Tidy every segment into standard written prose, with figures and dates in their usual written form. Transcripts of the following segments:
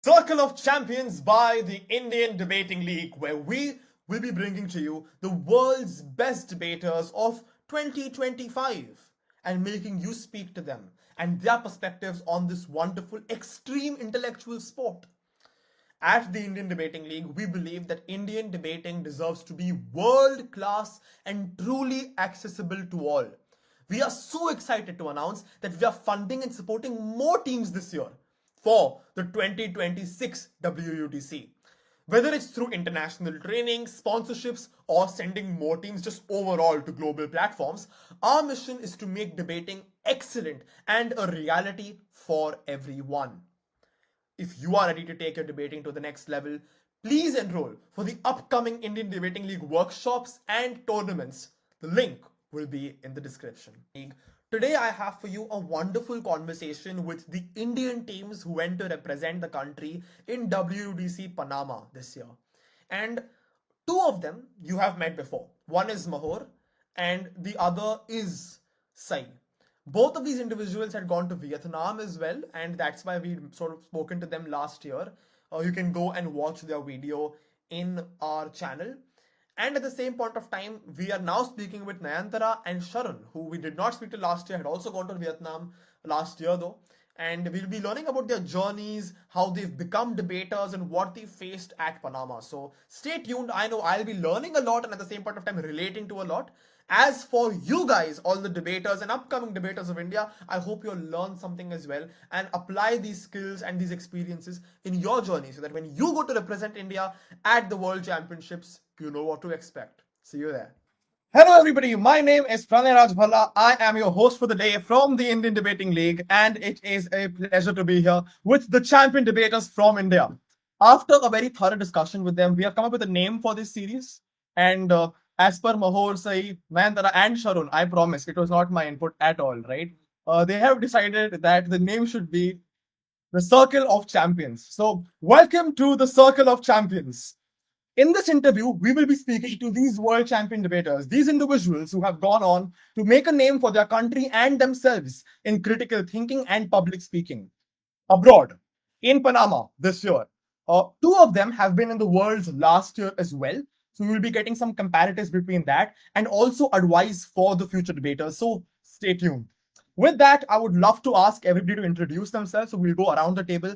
Circle of Champions by the Indian Debating League, where we will be bringing to you the world's best debaters of 2025 and making you speak to them and their perspectives on this wonderful, extreme intellectual sport. At the Indian Debating League, we believe that Indian debating deserves to be world class and truly accessible to all. We are so excited to announce that we are funding and supporting more teams this year for the 2026 WUDC. Whether it's through international training, sponsorships, or sending more teams just overall to global platforms, our mission is to make debating excellent and a reality for everyone. If you are ready to take your debating to the next level, please enroll for the upcoming Indian Debating League workshops and tournaments. The link will be in the description. Today, I have for you a wonderful conversation with the Indian teams who went to represent the country in WUDC Panama this year. And two of them you have met before. One is Mahor, and the other is Sayi. Both of these individuals had gone to Vietnam as well, and that's why we sort of spoken to them last year. You can go and watch their video in our channel. And at the same point of time, we are now speaking with Nayantara and Sharon, who we did not speak to last year, had also gone to Vietnam last year though. And we'll be learning about their journeys, how they've become debaters, and what they faced at Panama. So stay tuned. I know I'll be learning a lot and at the same point of time relating to a lot. As for you guys, all the debaters and upcoming debaters of India, I hope you'll learn something as well and apply these skills and these experiences in your journey so that when you go to represent India at the World Championships, you know what to expect. See you there. Hello, everybody. My name is Pranay Raj Bhalla. I am your host for the day from the Indian Debating League, and it is a pleasure to be here with the champion debaters from India. After a very thorough discussion with them, we have come up with a name for this series. And as per Mahor, Sayi, Nayantara, and Sharon, I promise it was not my input at all, right? They have decided that the name should be the Circle of Champions. So, welcome to the Circle of Champions. In this interview, we will be speaking to these world champion debaters, these individuals who have gone on to make a name for their country and themselves in critical thinking and public speaking abroad in Panama this year. Two of them have been in the Worlds last year as well. So we will be getting some comparatives between that and also advice for the future debaters. So stay tuned. With that, I would love to ask everybody to introduce themselves. So we'll go around the table.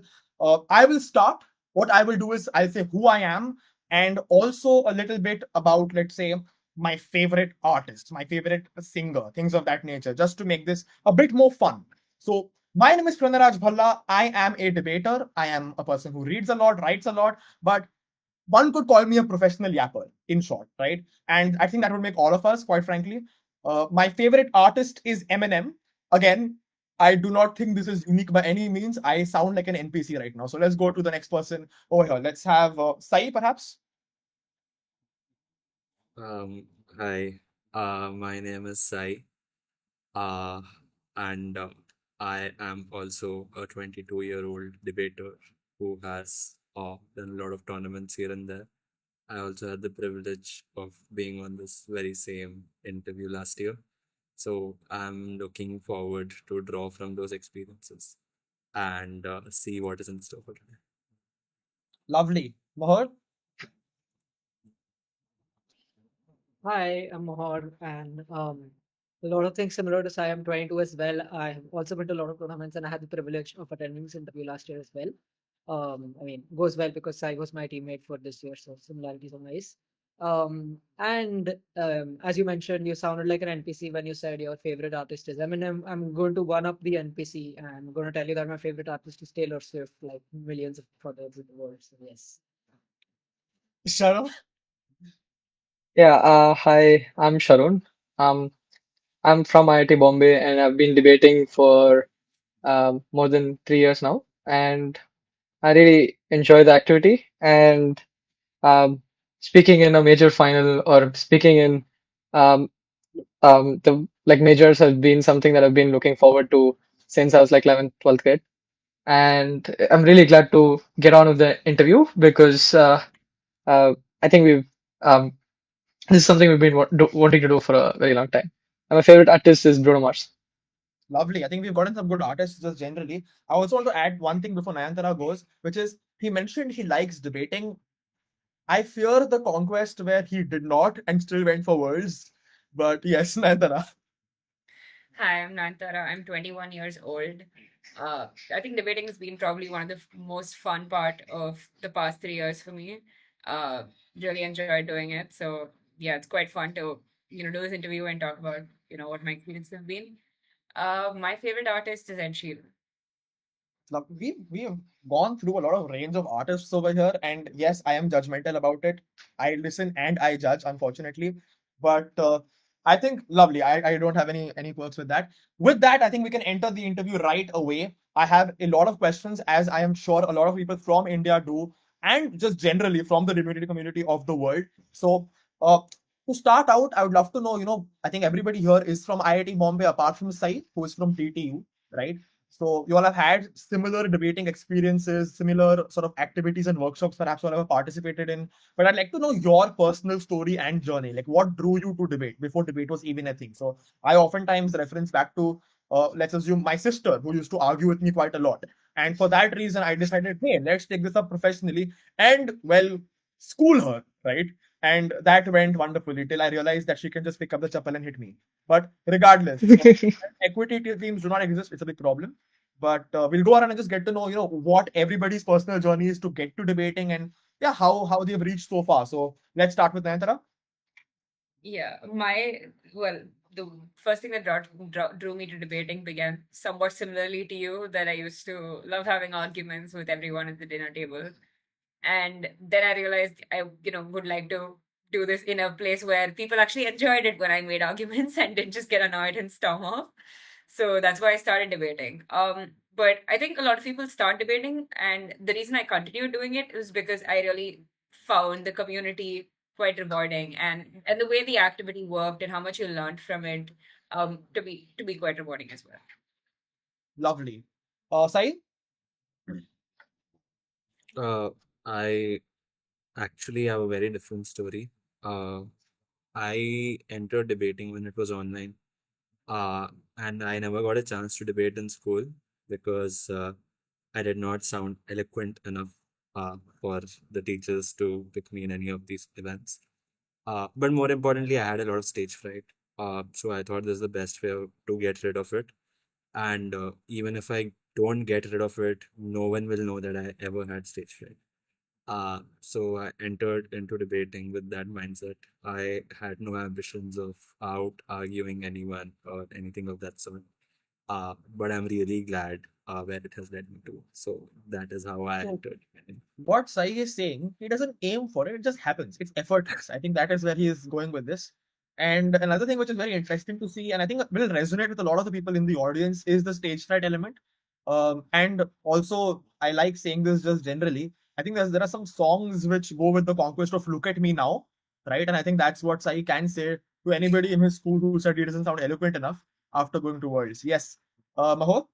I will start. What I will do is I'll say who I am and also a little bit about, let's say, my favorite artist, my favorite singer, things of that nature, just to make this a bit more fun. So my name is Pranay Raj Bhalla. I am a debater. I am a person who reads a lot, writes a lot, but one could call me a professional yapper, in short, right? And I think that would make all of us, quite frankly. My favorite artist is Eminem. Again, I do not think this is unique by any means. I sound like an NPC right now. So let's go to the next person over here. Let's have Sayi, perhaps. Hi, my name is Sai, uh, and I am also a 22-year-old debater who has done a lot of tournaments here and there. I also had the privilege of being on this very same interview last year. So I'm looking forward to draw from those experiences and see what is in store for today. Lovely. Mahor? Hi, I'm Mahor, and a lot of things similar to Sai. I'm 22 as well. I have also been to a lot of tournaments, and I had the privilege of attending this interview last year as well. I mean, goes well because Sai was my teammate for this year, so similarities are nice. As you mentioned, you sounded like an NPC when you said your favorite artist is Eminem. I'm going to one up the NPC, and I'm going to tell you that my favorite artist is Taylor Swift, like millions of others in the world. So yes. Sharon? Yeah, hi, I'm Sharon. Um, I'm from IIT Bombay and I've been debating for more than 3 years now. And I really enjoy the activity. And um, speaking in a major final or speaking in um, the like majors has been something that I've been looking forward to since I was like 11th, 12th grade. And I'm really glad to get on with the interview because uh, I think um, this is something we've been wanting to do for a very long time. And my favorite artist is Bruno Mars. Lovely. I think we've gotten some good artists just generally. I also want to add one thing before Nayantara goes, which is he mentioned he likes debating. I fear the conquest where he did not and still went for worlds. But yes, Nayantara. Hi, I'm Nayantara. I'm 21 years old. I think debating has been probably one of the most fun part of the past 3 years for me. Uh, really enjoyed doing it. So yeah, it's quite fun to do this interview and talk about what my experiences have been. My favorite artist is Ed Sheeran. Now, we have gone through a lot of range of artists over here, and yes, I am judgmental about it. I listen and I judge, unfortunately, but I think lovely. I don't have any quirks with that. With that, I think we can enter the interview right away. I have a lot of questions, as I am sure a lot of people from India do, and just generally from the debating community of the world. So, uh, to start out, I would love to know. I think everybody here is from IIT Bombay, apart from Sayi, who is from TTU, right? So you all have had similar debating experiences, similar sort of activities and workshops, perhaps you all have participated in. But I'd like to know your personal story and journey. Like, what drew you to debate before debate was even a thing? So I oftentimes reference back to, let's assume, my sister, who used to argue with me quite a lot. And for that reason, I decided, hey, let's take this up professionally and, well, school her, right? And that went wonderfully till I realized that she can just pick up the chapel and hit me. But regardless, equity teams do not exist. It's a big problem. But we'll go around and just get to know, what everybody's personal journey is to get to debating, and yeah, how they've reached so far. So let's start with Nayantara. Yeah, the first thing that drew me to debating began somewhat similarly to you, that I used to love having arguments with everyone at the dinner table. And then I realized I, would like to do this in a place where people actually enjoyed it when I made arguments and didn't just get annoyed and storm off. So that's why I started debating. But I think a lot of people start debating, and the reason I continued doing it is because I really found the community quite rewarding, and the way the activity worked and how much you learned from it, to be quite rewarding as well. Lovely. Sai? Uh, I actually have a very different story. Uh, I entered debating when it was online, uh, and I never got a chance to debate in school because I did not sound eloquent enough for the teachers to pick me in any of these events. But more importantly, I had a lot of stage fright. So I thought this is the best way to get rid of it. And even if I don't get rid of it, no one will know that I ever had stage fright. So I entered into debating with that mindset. I had no ambitions of out arguing anyone or anything of that sort. But I'm really glad where it has led me to. So that is how I So entered. what Sai is saying, he doesn't aim for it, it just happens. It's effortless. I think that is where he is going with this. And another thing which is very interesting to see, and I think will resonate with a lot of the people in the audience, is the stage fright element. And also, I like saying this just generally. I think there are some songs which go with the conquest of "Look at Me Now," right? And I think that's what Sai can say to anybody in his school who said he doesn't sound eloquent enough after going to Worlds. Yes, Mahor.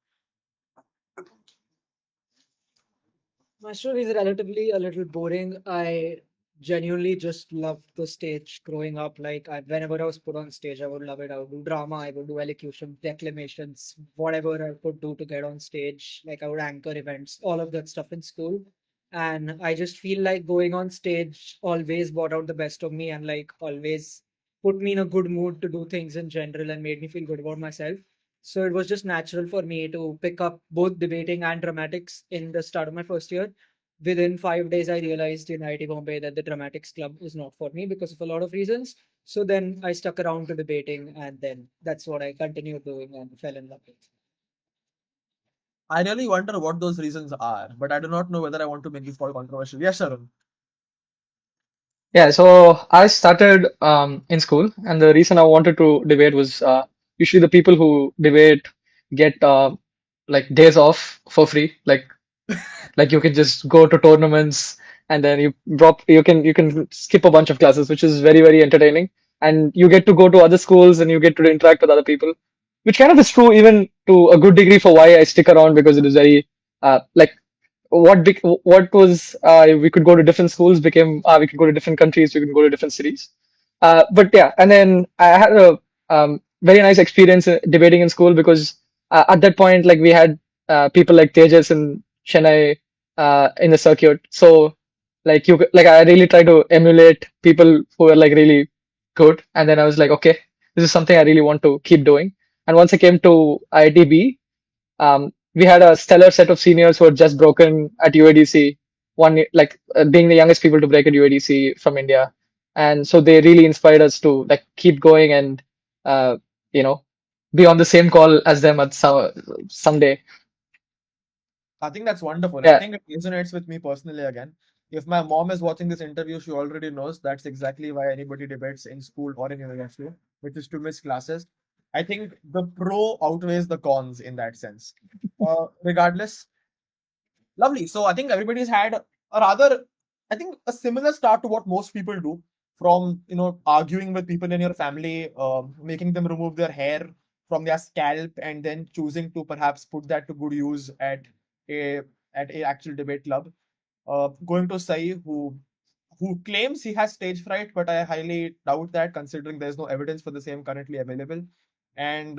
My story is relatively a little boring. I genuinely just loved the stage growing up. Like whenever I was put on stage, I would love it. I would do drama, I would do elocution, declamations, whatever I could do to get on stage. Like I would anchor events, all of that stuff in school. And I just feel like going on stage always brought out the best of me and like always put me in a good mood to do things in general and made me feel good about myself. So it was just natural for me to pick up both debating and dramatics in the start of my first year. Within 5 days, I realized in IIT Bombay that the dramatics club is not for me because of a lot of reasons. So then I stuck around to debating, and then that's what I continued doing and fell in love with. I really wonder what those reasons are, but I do not know whether I want to make this call controversial. Yes, Sharon. Yeah, so I started in school, and the reason I wanted to debate was usually the people who debate get like days off for free. Like you can just go to tournaments, and then you can skip a bunch of classes, which is very, very entertaining. And you get to go to other schools and you get to interact with other people, which kind of is true even to a good degree for why I stick around, because it is very like what was we could go to different schools became we could go to different countries, we could go to different cities. But yeah, and then I had a very nice experience debating in school, because at that point, like, we had people like Tejas and Chennai, in the circuit. So like I really try to emulate people who are like really good, and then I was like, okay, this is something I really want to keep doing. And once I came to IITB, we had a stellar set of seniors who had just broken at UADC, being the youngest people to break at UADC from India, and so they really inspired us to like keep going and uh, you know be on the same call as them at someday. I think that's wonderful. And I Yeah, think it resonates with me personally again. If my mom is watching this interview, she already knows that's exactly why anybody debates in school or in university, which is to miss classes. I think the pro outweighs the cons in that sense. Regardless, lovely. So I think everybody's had a rather, I think, a similar start to what most people do, from arguing with people in your family, making them remove their hair from their scalp, and then choosing to perhaps put that to good use a at a actual debate club. Going to Sayi, who claims he has stage fright, but I highly doubt that, considering there's no evidence for the same currently available. And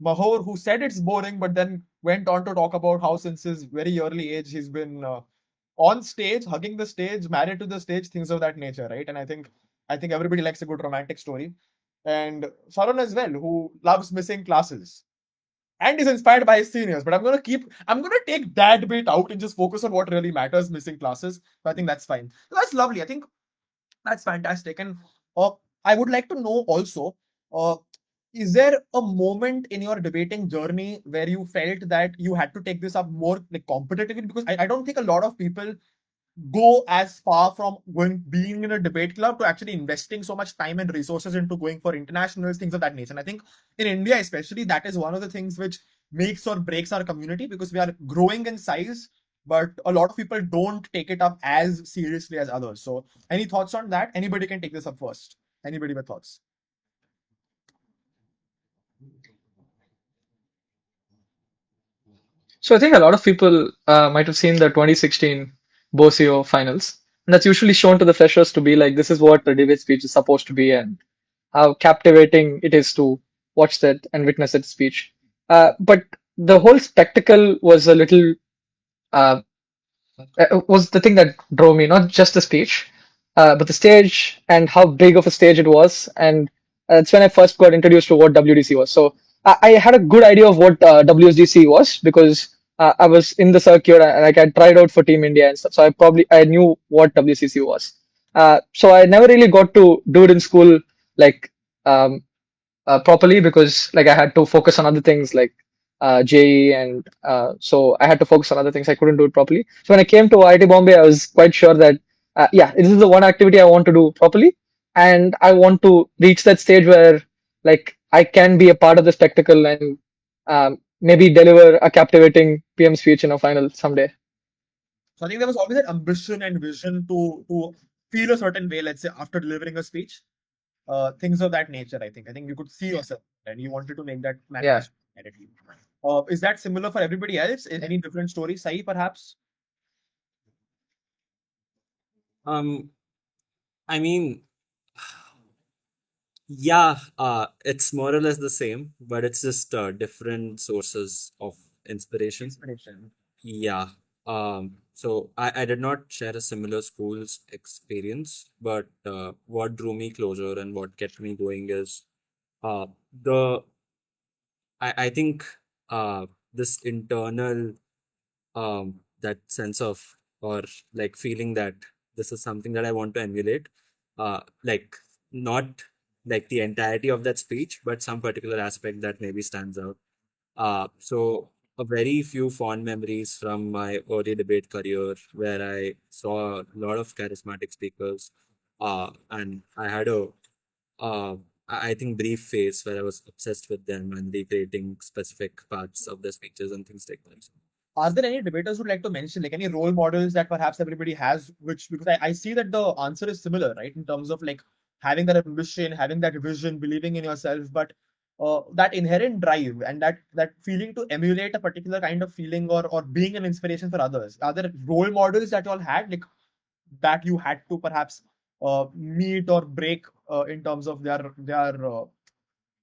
Mahor, who said it's boring, but then went on to talk about how since his very early age he's been on stage, hugging the stage, married to the stage, things of that nature, right? And I think everybody likes a good romantic story. And Sharon as well, who loves missing classes and is inspired by his seniors. But I'm gonna take that bit out and just focus on what really matters, missing classes. So I think that's fine. So that's lovely. I think that's fantastic. And uh, I would like to know also, uh, is there a moment in your debating journey where you felt that you had to take this up more like competitively? Because I don't think a lot of people go as far from being in a debate club to actually investing so much time and resources into going for internationals, things of that nature. And I think in India especially, that is one of the things which makes or breaks our community, because we are growing in size, but a lot of people don't take it up as seriously as others. So any thoughts on that? Anybody can take this up first. Anybody with thoughts? so I think a lot of people might have seen the 2016 BOSIO finals, and that's usually shown to the freshers to be like this is what a debate speech is supposed to be, and how captivating it is to watch that and witness that speech. But the whole spectacle was a little uh, was the thing that drove me, not just the speech, but the stage and how big of a stage it was. And that's when I first got introduced to what WDC was. So I had a good idea of what WSDC was because I was in the circuit and like I tried out for Team India and stuff. So I knew what WCC was. So I never really got to do it in school like um, properly because like I had to focus on other things like JE and so I had to focus on other things. I couldn't do it properly. So when I came to IIT Bombay, I was quite sure that yeah, this is the one activity I want to do properly, and I want to reach that stage where like I can be a part of the spectacle and maybe deliver a captivating PM speech in a final someday. So I think there was always that ambition and vision to feel a certain way, let's say after delivering a speech, things of that nature. I think you could see yourself and you wanted to make that Yeah. manifest directly. Is that similar for everybody else? Any different story? Sai, perhaps? Um, I mean, yeah, it's more or less the same, but it's just different sources of inspiration. Inspiration. Yeah. So I did not share a similar school's experience, but what drew me closer and what kept me going is uh, the I think this internal that sense of or like feeling that this is something that I want to emulate. Like not like the entirety of that speech, but some particular aspect that maybe stands out. So a very few fond memories from my early debate career where I saw a lot of charismatic speakers. And I had a I think brief phase where I was obsessed with them and recreating specific parts of their speeches and things like that. Are there any debaters who'd like to mention, like any role models that perhaps everybody has, which, because I see that the answer is similar, right? In terms of like having that ambition, having that vision, believing in yourself, but that inherent drive and that feeling to emulate a particular kind of feeling or being an inspiration for others. Are there role models that you all had, like that you had to perhaps meet or break in terms of their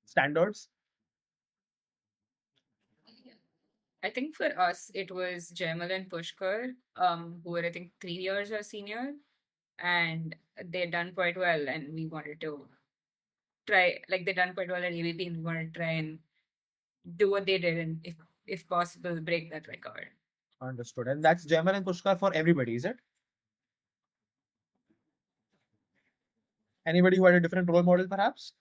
standards? I think for us it was Jamal and Pushkar, who were I think 3 years our senior, and they done quite well, and we wanted to try like they done quite well at ABP, and we wanted to try and do what they did, and if possible break that record. Understood. And that's Jamal and Pushkar for everybody, is it? Anybody who had a different role model, perhaps?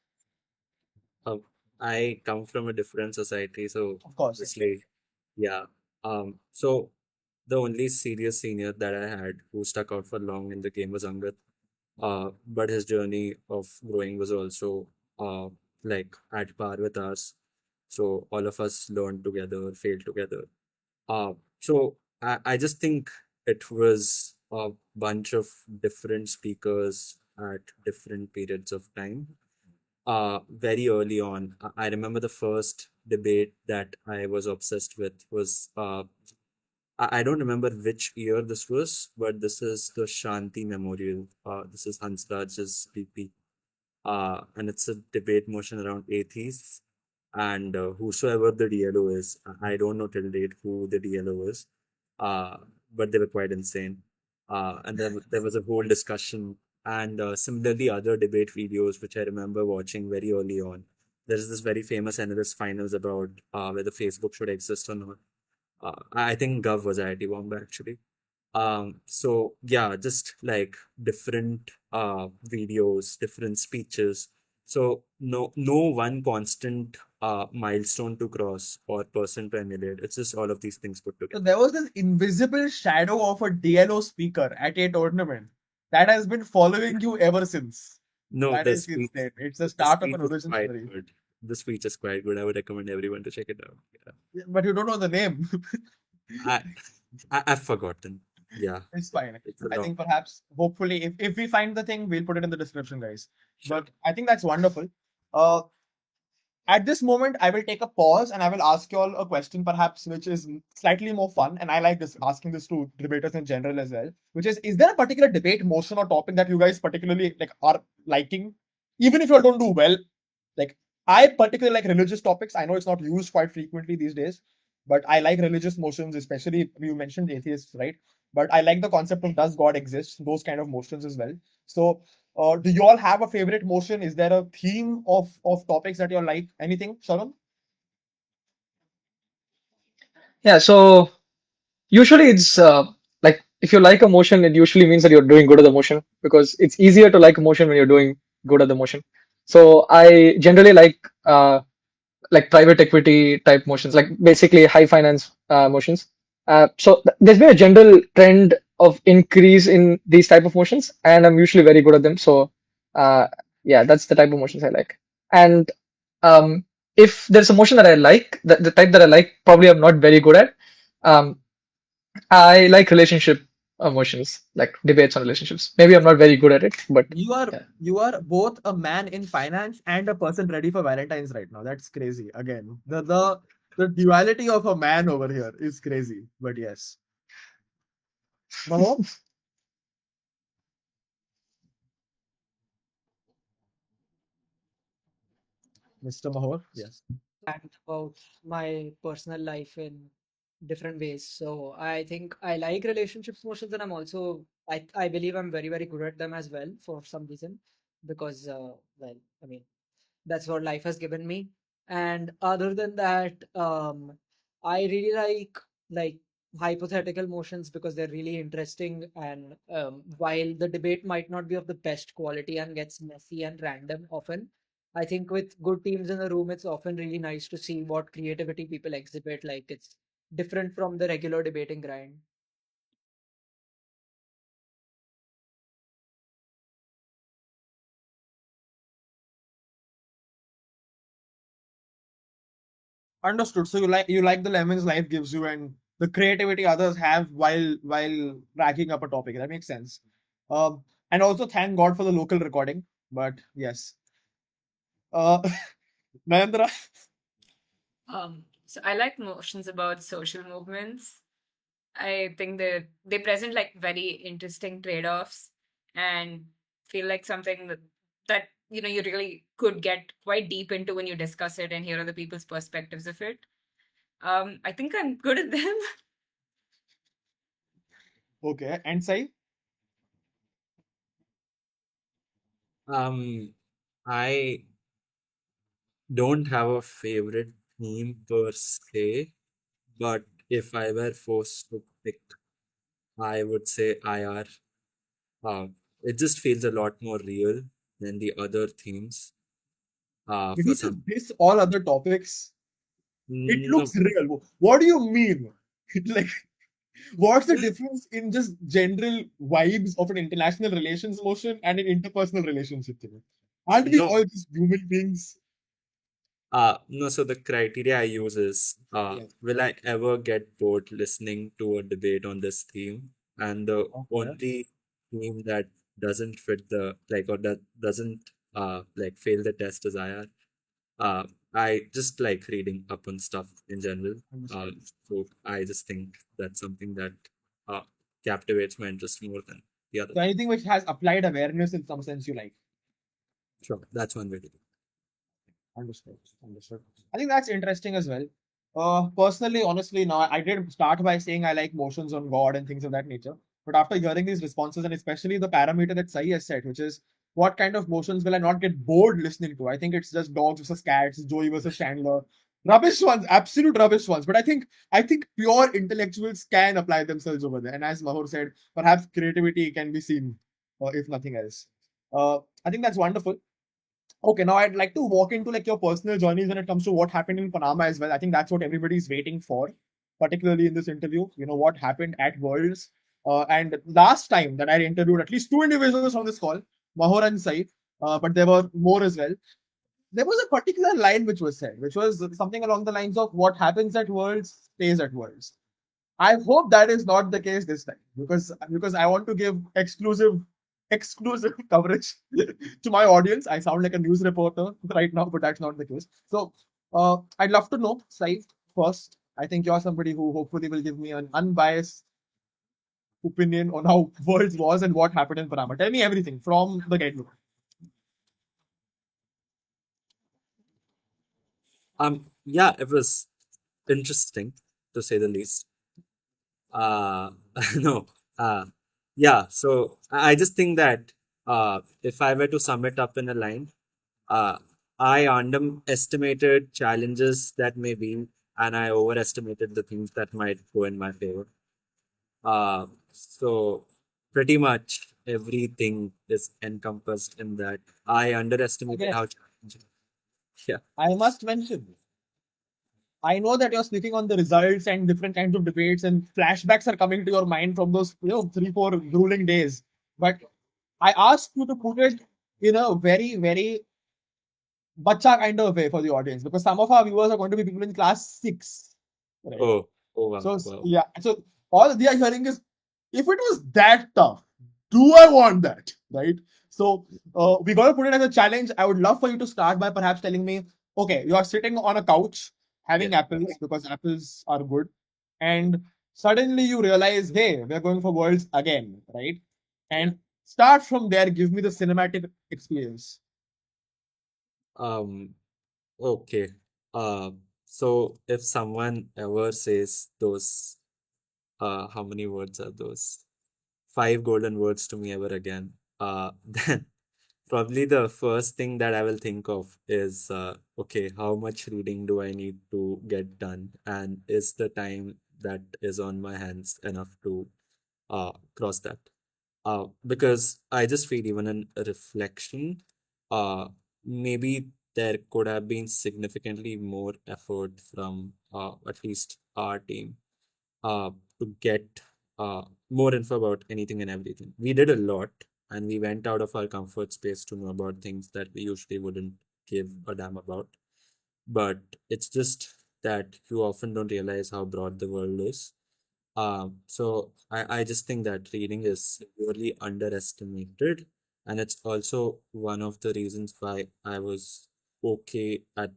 Um, I come from a different society, so Of course. obviously, yeah. So the only serious senior that I had who stuck out for long in the game was Angad. But his journey of growing was also like at par with us. So all of us learned together, failed together. So I just think it was a bunch of different speakers at different periods of time. Very early on, I remember the first debate that I was obsessed with was I don't remember which year this was, but this is the Shanti Memorial. This is Hansraj's PP. And it's a debate motion around atheists and whosoever the DLO is. I don't know till date who the DLO is, uh, but they were quite insane. And then there was a whole discussion, and similarly, other debate videos which I remember watching very early on. There's this very famous analyst finals about whether Facebook should exist or not. I think Gov was IIT Bombay actually. So yeah, just like different videos, different speeches. So no one constant milestone to cross or person to emulate. It's just all of these things put So together. there was this invisible shadow of a DLO speaker at a tournament that has been following you ever since. No, That is insane. It's the the start of speech an is origin quite story. good. The speech is quite good. I would recommend everyone to check it out. Yeah. But you don't know the name. I, I've forgotten. Yeah, It's fine. it's a I long. think perhaps, hopefully, if we find the thing, we'll put it in the description, guys. But I think that's wonderful. Uh, at this moment, I will take a pause and I will ask you all a question, perhaps, which is slightly more fun. And I like this asking this to debaters in general as well, which is there a particular debate motion or topic that you guys particularly like are liking, even if you all don't do well? Like I particularly like religious topics. I know it's not used quite frequently these days, but I like religious motions, especially you mentioned atheists, right? But I like the concept of does God exist? Those kind of motions as well. So, do you all have a favorite motion? Is there a theme of topics that you all like? Anything, Sharon? Yeah, so usually it's like if you like a motion, it usually means that you're doing good at the motion because it's easier to like a motion when you're doing good at the motion. So I generally like private equity type motions, like basically high finance motions. So there's been a general trend of increase in these type of motions, and I'm usually very good at them. So uh, yeah, that's the type of motions I like. And um, if there's a motion that I like, the type that I like, probably I'm not very good at. Um, I like relationship motions, like debates on relationships. Maybe I'm not very good at it, but yeah. You are both a man in finance and a person ready for Valentine's right now. That's crazy. Again, the duality of a man over here is crazy. But yes, Mahor, Mr. Mahor, yes. And about my personal life in different ways. So I think I like relationships motions, and I believe I'm very, very good at them as well for some reason. Because well, I mean, that's what life has given me. And other than that, I really like hypothetical motions because they're really interesting. And while the debate might not be of the best quality and gets messy and random often, I think with good teams in the room, it's often really nice to see what creativity people exhibit. Like it's different from the regular debating grind. Understood. So you like the lemons life gives you and the creativity others have while racking up a topic. That makes sense. And also thank God for the local recording. But yes. Uh, Nayantara. So I like motions about social movements. I think they present like very interesting trade-offs and feel like something that you really could get quite deep into when you discuss it and hear other people's perspectives of it. I think I'm good at them. Okay, and Sai? I don't have a favorite theme per se, but if I were forced to pick, I would say IR. It just feels a lot more real than the other themes. Did For you just some, diss all other topics? It no, looks real. What do you mean? Like, what's the difference in just general vibes of an international relations motion and an interpersonal relationship thing? Aren't we no, all just human beings? no. So the criteria I use is, Yeah. will I ever get bored listening to a debate on this theme? And the Okay. only theme that doesn't fit the like or that doesn't like fail the test is IR. Uh, I just like reading up on stuff in general. Uh, Understood. so I just think that's something that uh, captivates my interest more than the other. So anything which has applied awareness in some sense you like. Sure, that's one way to do it. Understood. Understood. I think that's interesting as well. Personally, honestly, now I did start by saying I like motions on God and things of that nature. But after hearing these responses, and especially the parameter that Sayi has said, which is what kind of motions will I not get bored listening to? I think it's just dogs versus cats, Joey versus Chandler. Rubbish ones, absolute rubbish ones. But I think pure intellectuals can apply themselves over there. And as Mahor said, perhaps creativity can be seen, if nothing else. I think that's wonderful. Okay, now I'd like to walk into like your personal journeys when it comes to what happened in Panama as well. I think that's what everybody's waiting for, particularly in this interview. You know what happened at Worlds. And last time that I interviewed at least two individuals on this call, Mahor and Said, but there were more as well. There was a particular line which was said, which was something along the lines of what happens at Worlds stays at Worlds. I hope that is not the case this time because I want to give exclusive coverage to my audience. I sound like a news reporter right now, but that's not the case. So I'd love to know, Sai, first. I think you're somebody who hopefully will give me an unbiased opinion on how Worlds was and what happened in Panama. Tell me everything from the get-go. Yeah, it was interesting to say the least. No, uh, yeah. So I just think that if I were to sum it up in a line, uh, I underestimated challenges that may be, and I overestimated the things that might go in my favor. So pretty much everything is encompassed in that. I underestimated Again, how challenging. Yeah. I must mention, I know that you're speaking on the results and different kinds of debates, and flashbacks are coming to your mind from those 3, 4 grueling days. But I asked you to put it in a very, very bacha kind of way for the audience because some of our viewers are going to be people in class 6, right? Oh, oh wow, So wow. yeah, so all they are hearing is if it was that tough, do I want that? Right? So we got to put it as a challenge. I would love for you to start by perhaps telling me, okay, you are sitting on a couch Yeah. having apples because apples are good, and suddenly you realize, hey, we're going for worlds again, right? And start from there. Give me the cinematic experience. Um, okay. So if someone ever says those, how many words are those? 5 golden words to me ever again. Then probably the first thing that I will think of is, okay, how much reading do I need to get done? And is the time that is on my hands enough to cross that? Because I just feel even in reflection, maybe there could have been significantly more effort from at least our team uh, to get more info about anything and everything. We did a lot and we went out of our comfort space to know about things that we usually wouldn't give a damn about. But it's just that you often don't realize how broad the world is. So I just think that reading is severely underestimated, and it's also one of the reasons why I was okay at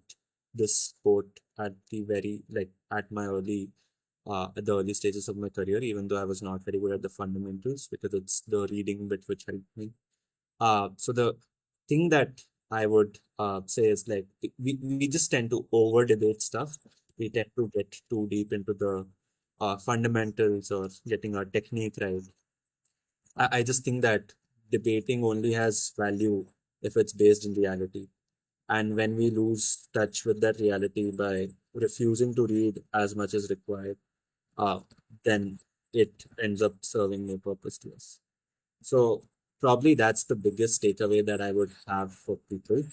this sport at the very like at the early stages of my career, even though I was not very good at the fundamentals because it's the reading bit which helped me. So the thing that I would say is like we just tend to over debate stuff we tend to get too deep into the fundamentals or getting our technique right. I just think that debating only has value if it's based in reality. And when we lose touch with that reality by refusing to read as much as required, uh, then it ends up serving no purpose to us. So probably that's the biggest takeaway that I would have for people.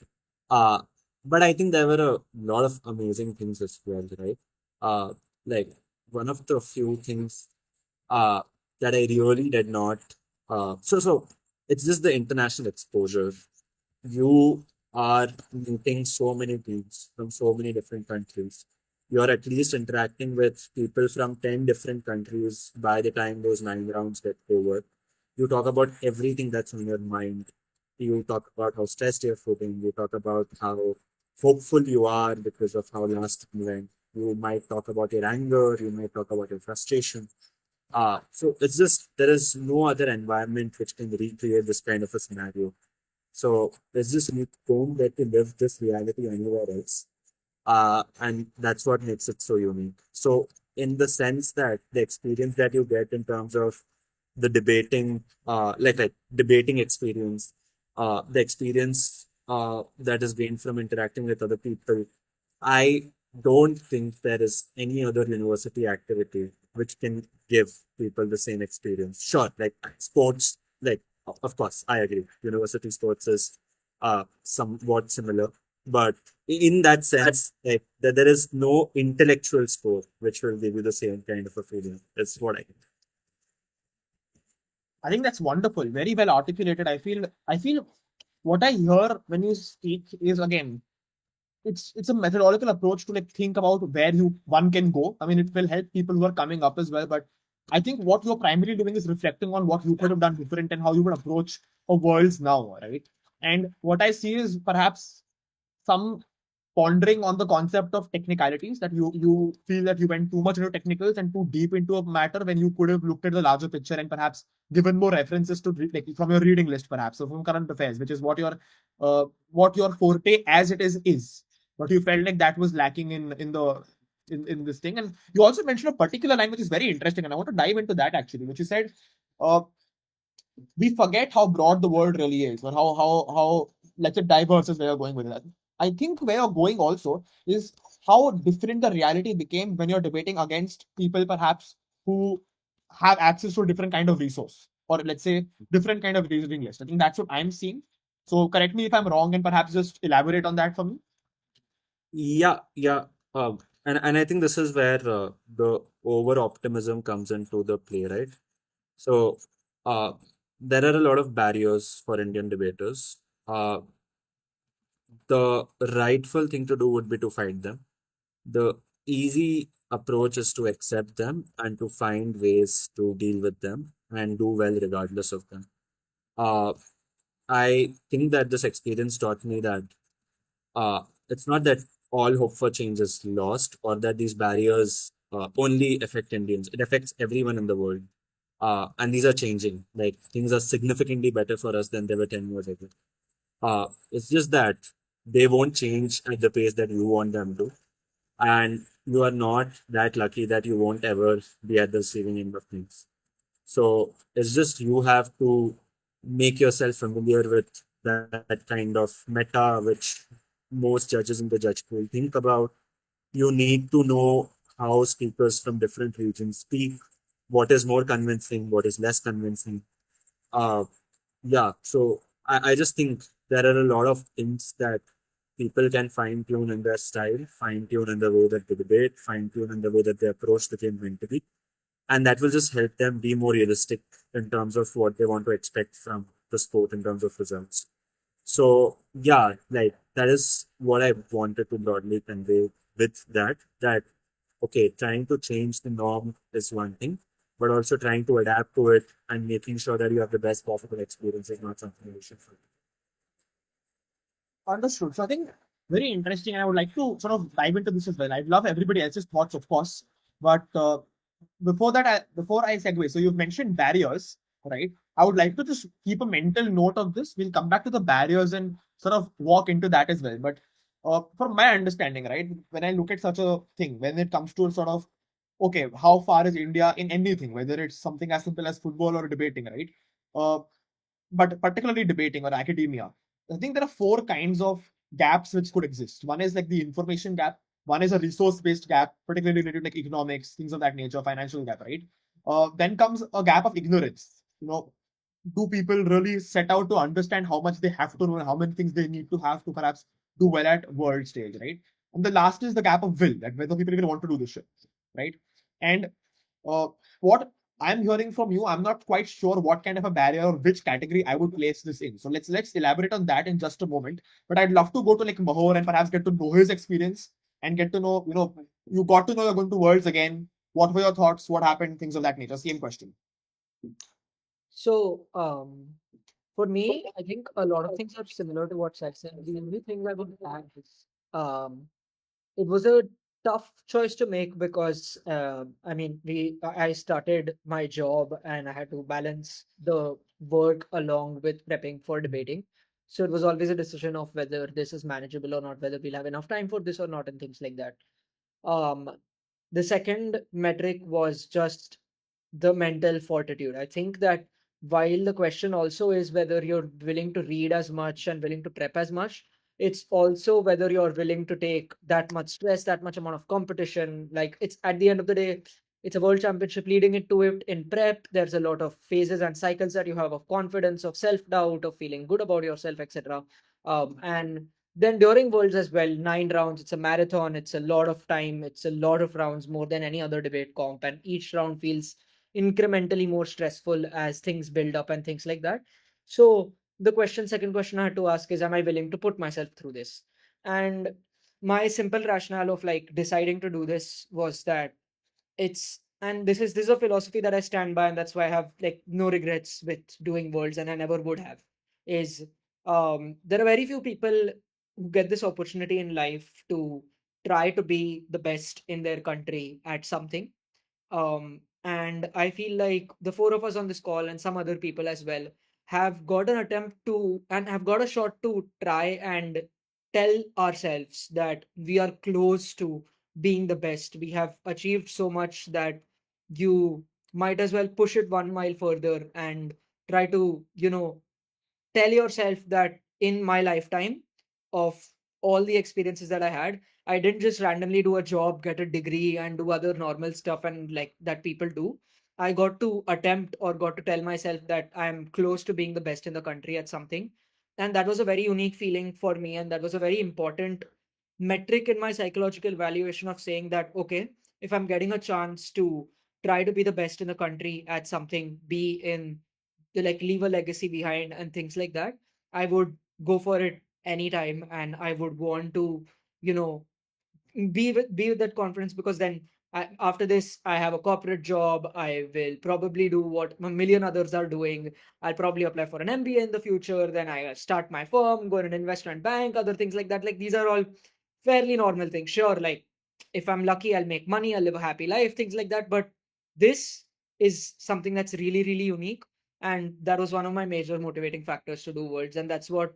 Uh, but I think there were a lot of amazing things as well, right? Uh, like one of the few things uh, that I really did not. So it's just the international exposure. You are meeting so many teams from so many different countries. You're at least interacting with people from 10 different countries by the time those 9 rounds get over. You talk about everything that's on your mind. You talk about how stressed you're feeling. You talk about how hopeful you are because of how last time went. You might talk about your anger. You might talk about your frustration. So it's just there is no other environment which can recreate this kind of a scenario. So there's just you don't get to live this reality anywhere else. And that's what makes it so unique. So in the sense that the experience that you get in terms of the debating, like debating experience, the experience that is gained from interacting with other people, I don't think there is any other university activity which can give people the same experience. Sure, like sports, like of course, I agree. University sports is somewhat similar, but in that sense, like there is no intellectual sport which will give you the same kind of a feeling. That's what I think. I think that's wonderful, very well articulated. I feel what I hear when you speak is, again, it's a methodological approach to like think about where one can go. I mean, it will help people who are coming up as well. But I think what you're primarily doing is reflecting on what you could have done different and how you would approach a worlds now, right? And what I see is perhaps some pondering on the concept of technicalities, that you feel that you went too much into technicals and too deep into a matter when you could have looked at the larger picture and perhaps given more references to like from your reading list, perhaps, or from current affairs, which is what your forte as it is. But you felt like that was lacking in this thing. And you also mentioned a particular line which is very interesting, and I want to dive into that actually, which you said, uh, we forget how broad the world really is, or how let's say diverse is where you're going with that. I think where you're going also is how different the reality became when you're debating against people perhaps who have access to a different kind of resource, or let's say different kind of reasoning list. I think that's what I'm seeing. So correct me if I'm wrong and perhaps just elaborate on that for me. Yeah, yeah. And I think this is where the over optimism comes into the play, right? So uh, there are a lot of barriers for Indian debaters. Uh, the rightful thing to do would be to fight them. The easy approach is to accept them and to find ways to deal with them and do well regardless of them. Uh, I think that this experience taught me that it's not that all hope for change is lost or that these barriers only affect Indians. It affects everyone in the world. And these are changing. Like things are significantly better for us than they were 10 years ago. It's just that they won't change at the pace that you want them to. And you are not that lucky that you won't ever be at the receiving end of things. So it's just you have to make yourself familiar with that kind of meta, which most judges in the judge pool think about. You need to know how speakers from different regions speak, what is more convincing, what is less convincing. Uh, yeah, so I just think there are a lot of things that people can fine tune in their style, fine tune in the way that they debate, fine tune in the way that they approach the game mentally. And that will just help them be more realistic in terms of what they want to expect from the sport in terms of results. So yeah, like that is what I wanted to broadly convey with that. That okay, trying to change the norm is one thing, but also trying to adapt to it and making sure that you have the best possible experience is not something you should forget. Understood. So I think very interesting, and I would like to sort of dive into this as well. I'd love everybody else's thoughts, of course, but before I segue, so you've mentioned barriers, right? I would like to just keep a mental note of this. We'll come back to the barriers and sort of walk into that as well. But from my understanding, right, when I look at such a thing, when it comes to sort of, okay, how far is India in anything, whether it's something as simple as football or debating, right? Uh, but particularly debating or academia, I think there are four kinds of gaps which could exist. One is like the information gap, one is a resource-based gap, particularly related to like economics, things of that nature, financial gap, right? Then comes a gap of ignorance. Do people really set out to understand how much they have to know and how many things they need to have to perhaps do well at world stage, right? And the last is the gap of will, that whether people even want to do this shit, right? And uh, what I'm hearing from you, I'm not quite sure what kind of a barrier or which category I would place this in. So let's elaborate on that in just a moment. But I'd love to go to like Mahor and perhaps get to know his experience and get to know, you got to know you're going to Worlds again. What were your thoughts? What happened? Things of that nature. Same question. So, for me, I think a lot of things are similar to what Sai said. The only thing I would add is, um, it was a tough choice to make because, I mean, I started my job and I had to balance the work along with prepping for debating. So it was always a decision of whether this is manageable or not, whether we'll have enough time for this or not, and things like that. Um, the second metric was just the mental fortitude. I think that while the question also is whether you're willing to read as much and willing to prep as much, it's also whether you're willing to take that much stress, that much amount of competition. Like, it's at the end of the day, it's a world championship. Leading into it in prep, there's a lot of phases and cycles that you have of confidence, of self-doubt, of feeling good about yourself, etc. And then during Worlds as well, 9 rounds, it's a marathon, it's a lot of time, it's a lot of rounds, more than any other debate comp, and each round feels incrementally more stressful as things build up and things like that. So second question I had to ask is, am I willing to put myself through this? And my simple rationale of like deciding to do this was that this is a philosophy that I stand by, and that's why I have like no regrets with doing Worlds, and I never would have. Is there are very few people who get this opportunity in life to try to be the best in their country at something. And I feel like the four of us on this call and some other people as well have got an attempt to and have got a shot to try and tell ourselves that we are close to being the best. We have achieved so much that you might as well push it 1 mile further and try to, tell yourself that in my lifetime of all the experiences that I had, I didn't just randomly do a job, get a degree, and do other normal stuff and like that people do. I got to attempt or got to tell myself that I'm close to being the best in the country at something. And that was a very unique feeling for me. And that was a very important metric in my psychological valuation of saying that, okay, if I'm getting a chance to try to be the best in the country at something, be in to like leave a legacy behind and things like that, I would go for it anytime, and I would want to, you know, be with that confidence, because then after this I have a corporate job. I will probably do what a million others are doing. I'll probably apply for an MBA in the future. Then I start my firm, go in an investment bank, other things like that. Like, these are all fairly normal things. Sure, like if I'm lucky, I'll make money, I'll live a happy life, things like that. But this is something that's really, really unique. And that was one of my major motivating factors to do Worlds. And that's what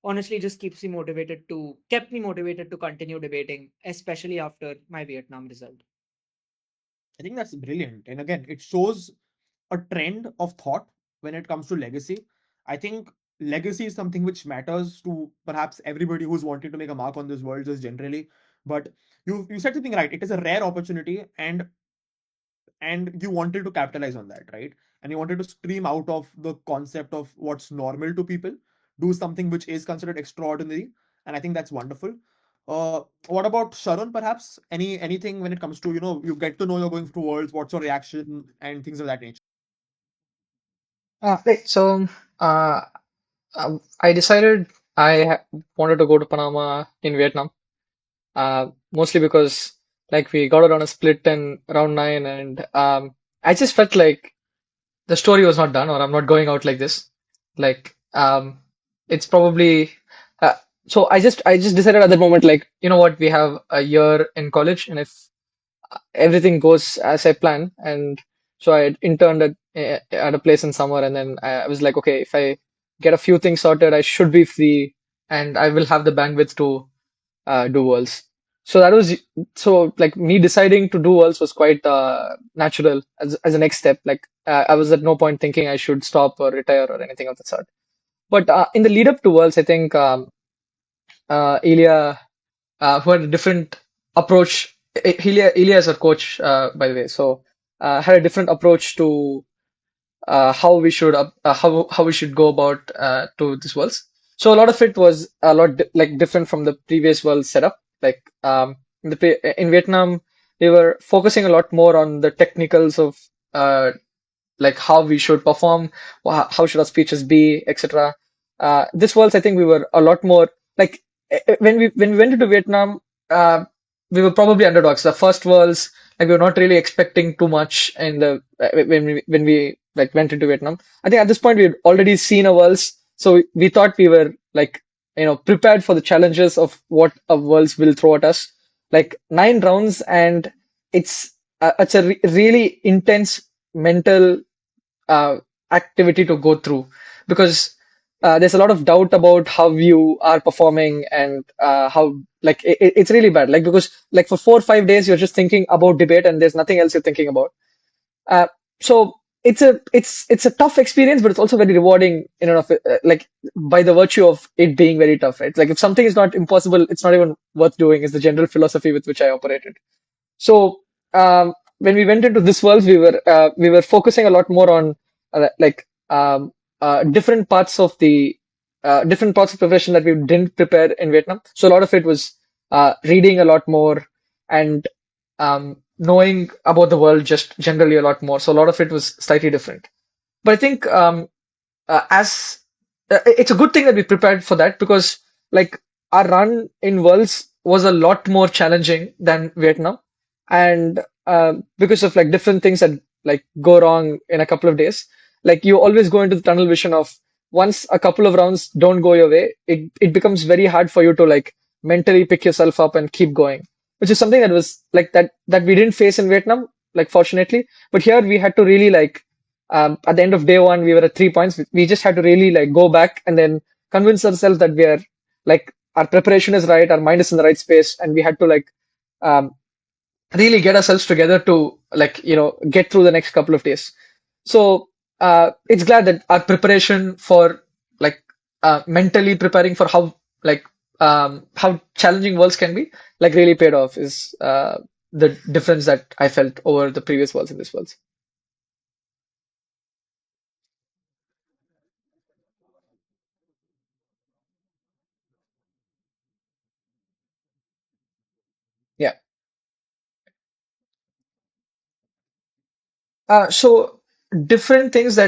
honestly just kept me motivated to continue debating, especially after my Vietnam result. I think that's brilliant. And again, it shows a trend of thought when it comes to legacy. I think legacy is something which matters to perhaps everybody who's wanting to make a mark on this world just generally. But you said something right. It is a rare opportunity, and you wanted to capitalize on that, right? And you wanted to stream out of the concept of what's normal to people, do something which is considered extraordinary, and I think that's wonderful. What about Sharon? Perhaps anything when it comes to you get to know you're going through worlds. What's your reaction and things of that nature? Right. So, uh, I decided wanted to go to Panama in Vietnam, mostly because like we got it on a split in round nine, and I just felt like the story was not done, or I'm not going out like this. Like, it's probably uh, so I just decided at that moment, like, you know what, we have a year in college, and if everything goes as I plan, and so I interned at a place in summer, and then I was like, okay, if I get a few things sorted, I should be free, and I will have the bandwidth to do worlds. So that was so like me deciding to do worlds was quite natural as a next step. Like I was at no point thinking I should stop or retire or anything of the sort. But in the lead up to worlds, I think Ilya, who had a different approach. Ilya is our coach, by the way, so had a different approach to how we should how we should go about to this worlds. So a lot of it was a lot like different from the previous world setup. Like in Vietnam, we were focusing a lot more on the technicals of like how we should perform, how should our speeches be, etc. This worlds, I think we were a lot more like when we went into Vietnam, we were probably underdogs. The first worlds, like we were not really expecting too much in the when we like went into Vietnam. I think at this point we had already seen a worlds, so we thought we were like prepared for the challenges of what a worlds will throw at us. Like 9 rounds, and it's a really intense mental uh, activity to go through because there's a lot of doubt about how you are performing and how like it's really bad. Like because like for 4 or 5 days you're just thinking about debate and there's nothing else you're thinking about. Uh, so it's a tough experience, but it's also very rewarding in and of it, like by the virtue of it being very tough, right? Like if something is not impossible, it's not even worth doing. Is the general philosophy with which I operated. So when we went into this world, we were focusing a lot more on like different parts of preparation that we didn't prepare in Vietnam. So a lot of it was reading a lot more and knowing about the world just generally a lot more. So a lot of it was slightly different. But I think as it's a good thing that we prepared for that because like our run in worlds was a lot more challenging than Vietnam, and because of like different things that like go wrong in a couple of days, like you always go into the tunnel vision of once a couple of rounds don't go your way, it becomes very hard for you to like mentally pick yourself up and keep going, which is something that was like that we didn't face in Vietnam, like fortunately, but here we had to really like at the end of day one, we were at 3 points. We just had to really like go back and then convince ourselves that we are like our preparation is right, our mind is in the right space, and we had to like um, really get ourselves together to like get through the next couple of days. So it's glad that our preparation for like mentally preparing for how challenging worlds can be like really paid off is the difference that I felt over the previous worlds in this world. Yeah. So different things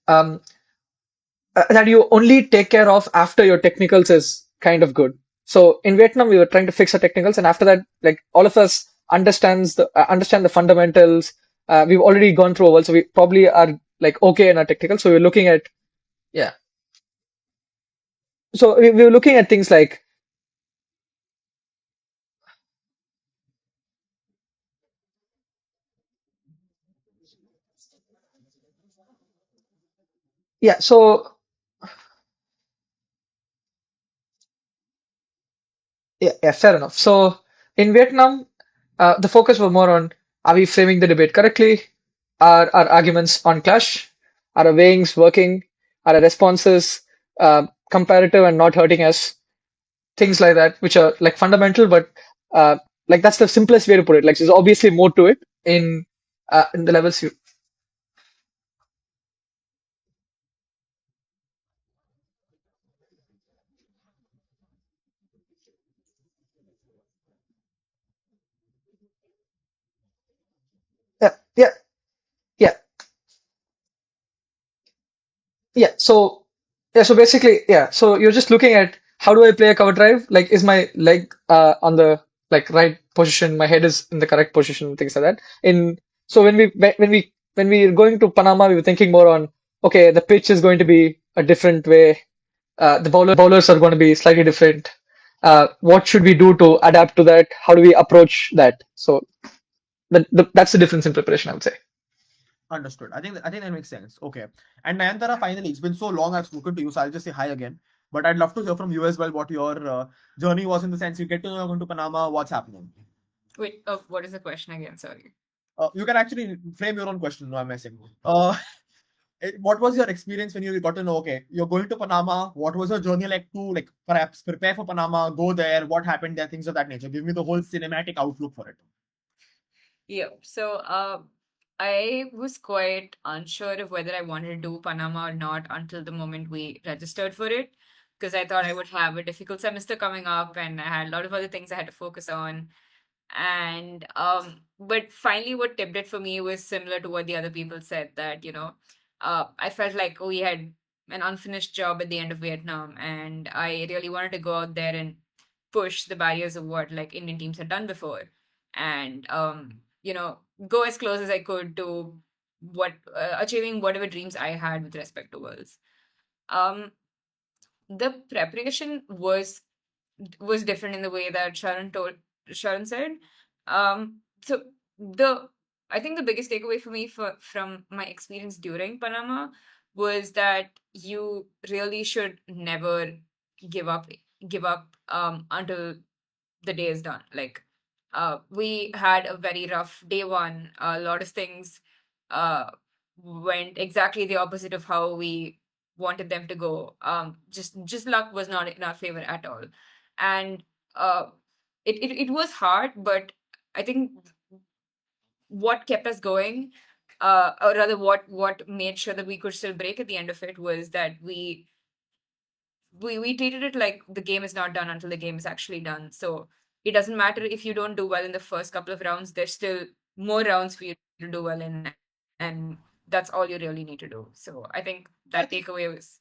um, that you only take care of after your technicals is kind of good. So in Vietnam, we were trying to fix our technicals, and after that, like all of us understand the fundamentals. We've already gone through a world, so we probably are like okay in our technical. So we're looking at yeah. So we were looking at things like yeah. So yeah, fair enough. So in Vietnam, the focus was more on are we framing the debate correctly? Are our arguments on clash? Are our weighings working? Are our responses comparative and not hurting us? Things like that, which are like fundamental, but uh, like that's the simplest way to put it. Like there's obviously more to it in the levels you. Yeah, yeah, yeah. Yeah. So yeah. So basically, yeah. So you're just looking at how do I play a cover drive? Like, is my leg on the like right position? My head is in the correct position, things like that. In so when we were going to Panama, we were thinking more on okay, the pitch is going to be a different way. The bowlers are going to be slightly different. What should we do to adapt to that? How do we approach that? So that's the difference in preparation, I would say. Understood. I think that makes sense. Okay. And Nayantara, finally, it's been so long I've spoken to you, so I'll just say hi again. But I'd love to hear from you as well what your journey was, in the sense you get to know you're going to Panama, what's happening. Wait, what is the question again? Sorry. You can actually frame your own question. No, I'm messing. What was your experience when you got to know, okay, you're going to Panama? What was your journey like to, like, perhaps prepare for Panama, go there, what happened there, things of that nature? Give me the whole cinematic outlook for it. Yeah. So, I was quite unsure of whether I wanted to do Panama or not until the moment we registered for it, because I thought I would have a difficult semester coming up and I had a lot of other things I had to focus on. And but finally, what tipped it for me was similar to what the other people said, that, I felt like we had an unfinished job at the end of Vietnam, and I really wanted to go out there and push the barriers of what like Indian teams had done before, and go as close as I could to what achieving whatever dreams I had with respect to Worlds. Um, the preparation was different in the way that Sharon said. So the I think the biggest takeaway for me from my experience during Panama was that you really should never give up until the day is done. Like, we had a very rough day one. A lot of things uh went exactly the opposite of how we wanted them to go. Just luck was not in our favor at all. And uh it was hard, but I think what kept us going, or rather what made sure that we could still break at the end of it, was that we treated it like the game is not done until the game is actually done. So it doesn't matter if you don't do well in the first couple of rounds, there's still more rounds for you to do well in, and that's all you really need to do. So I think I that think takeaway was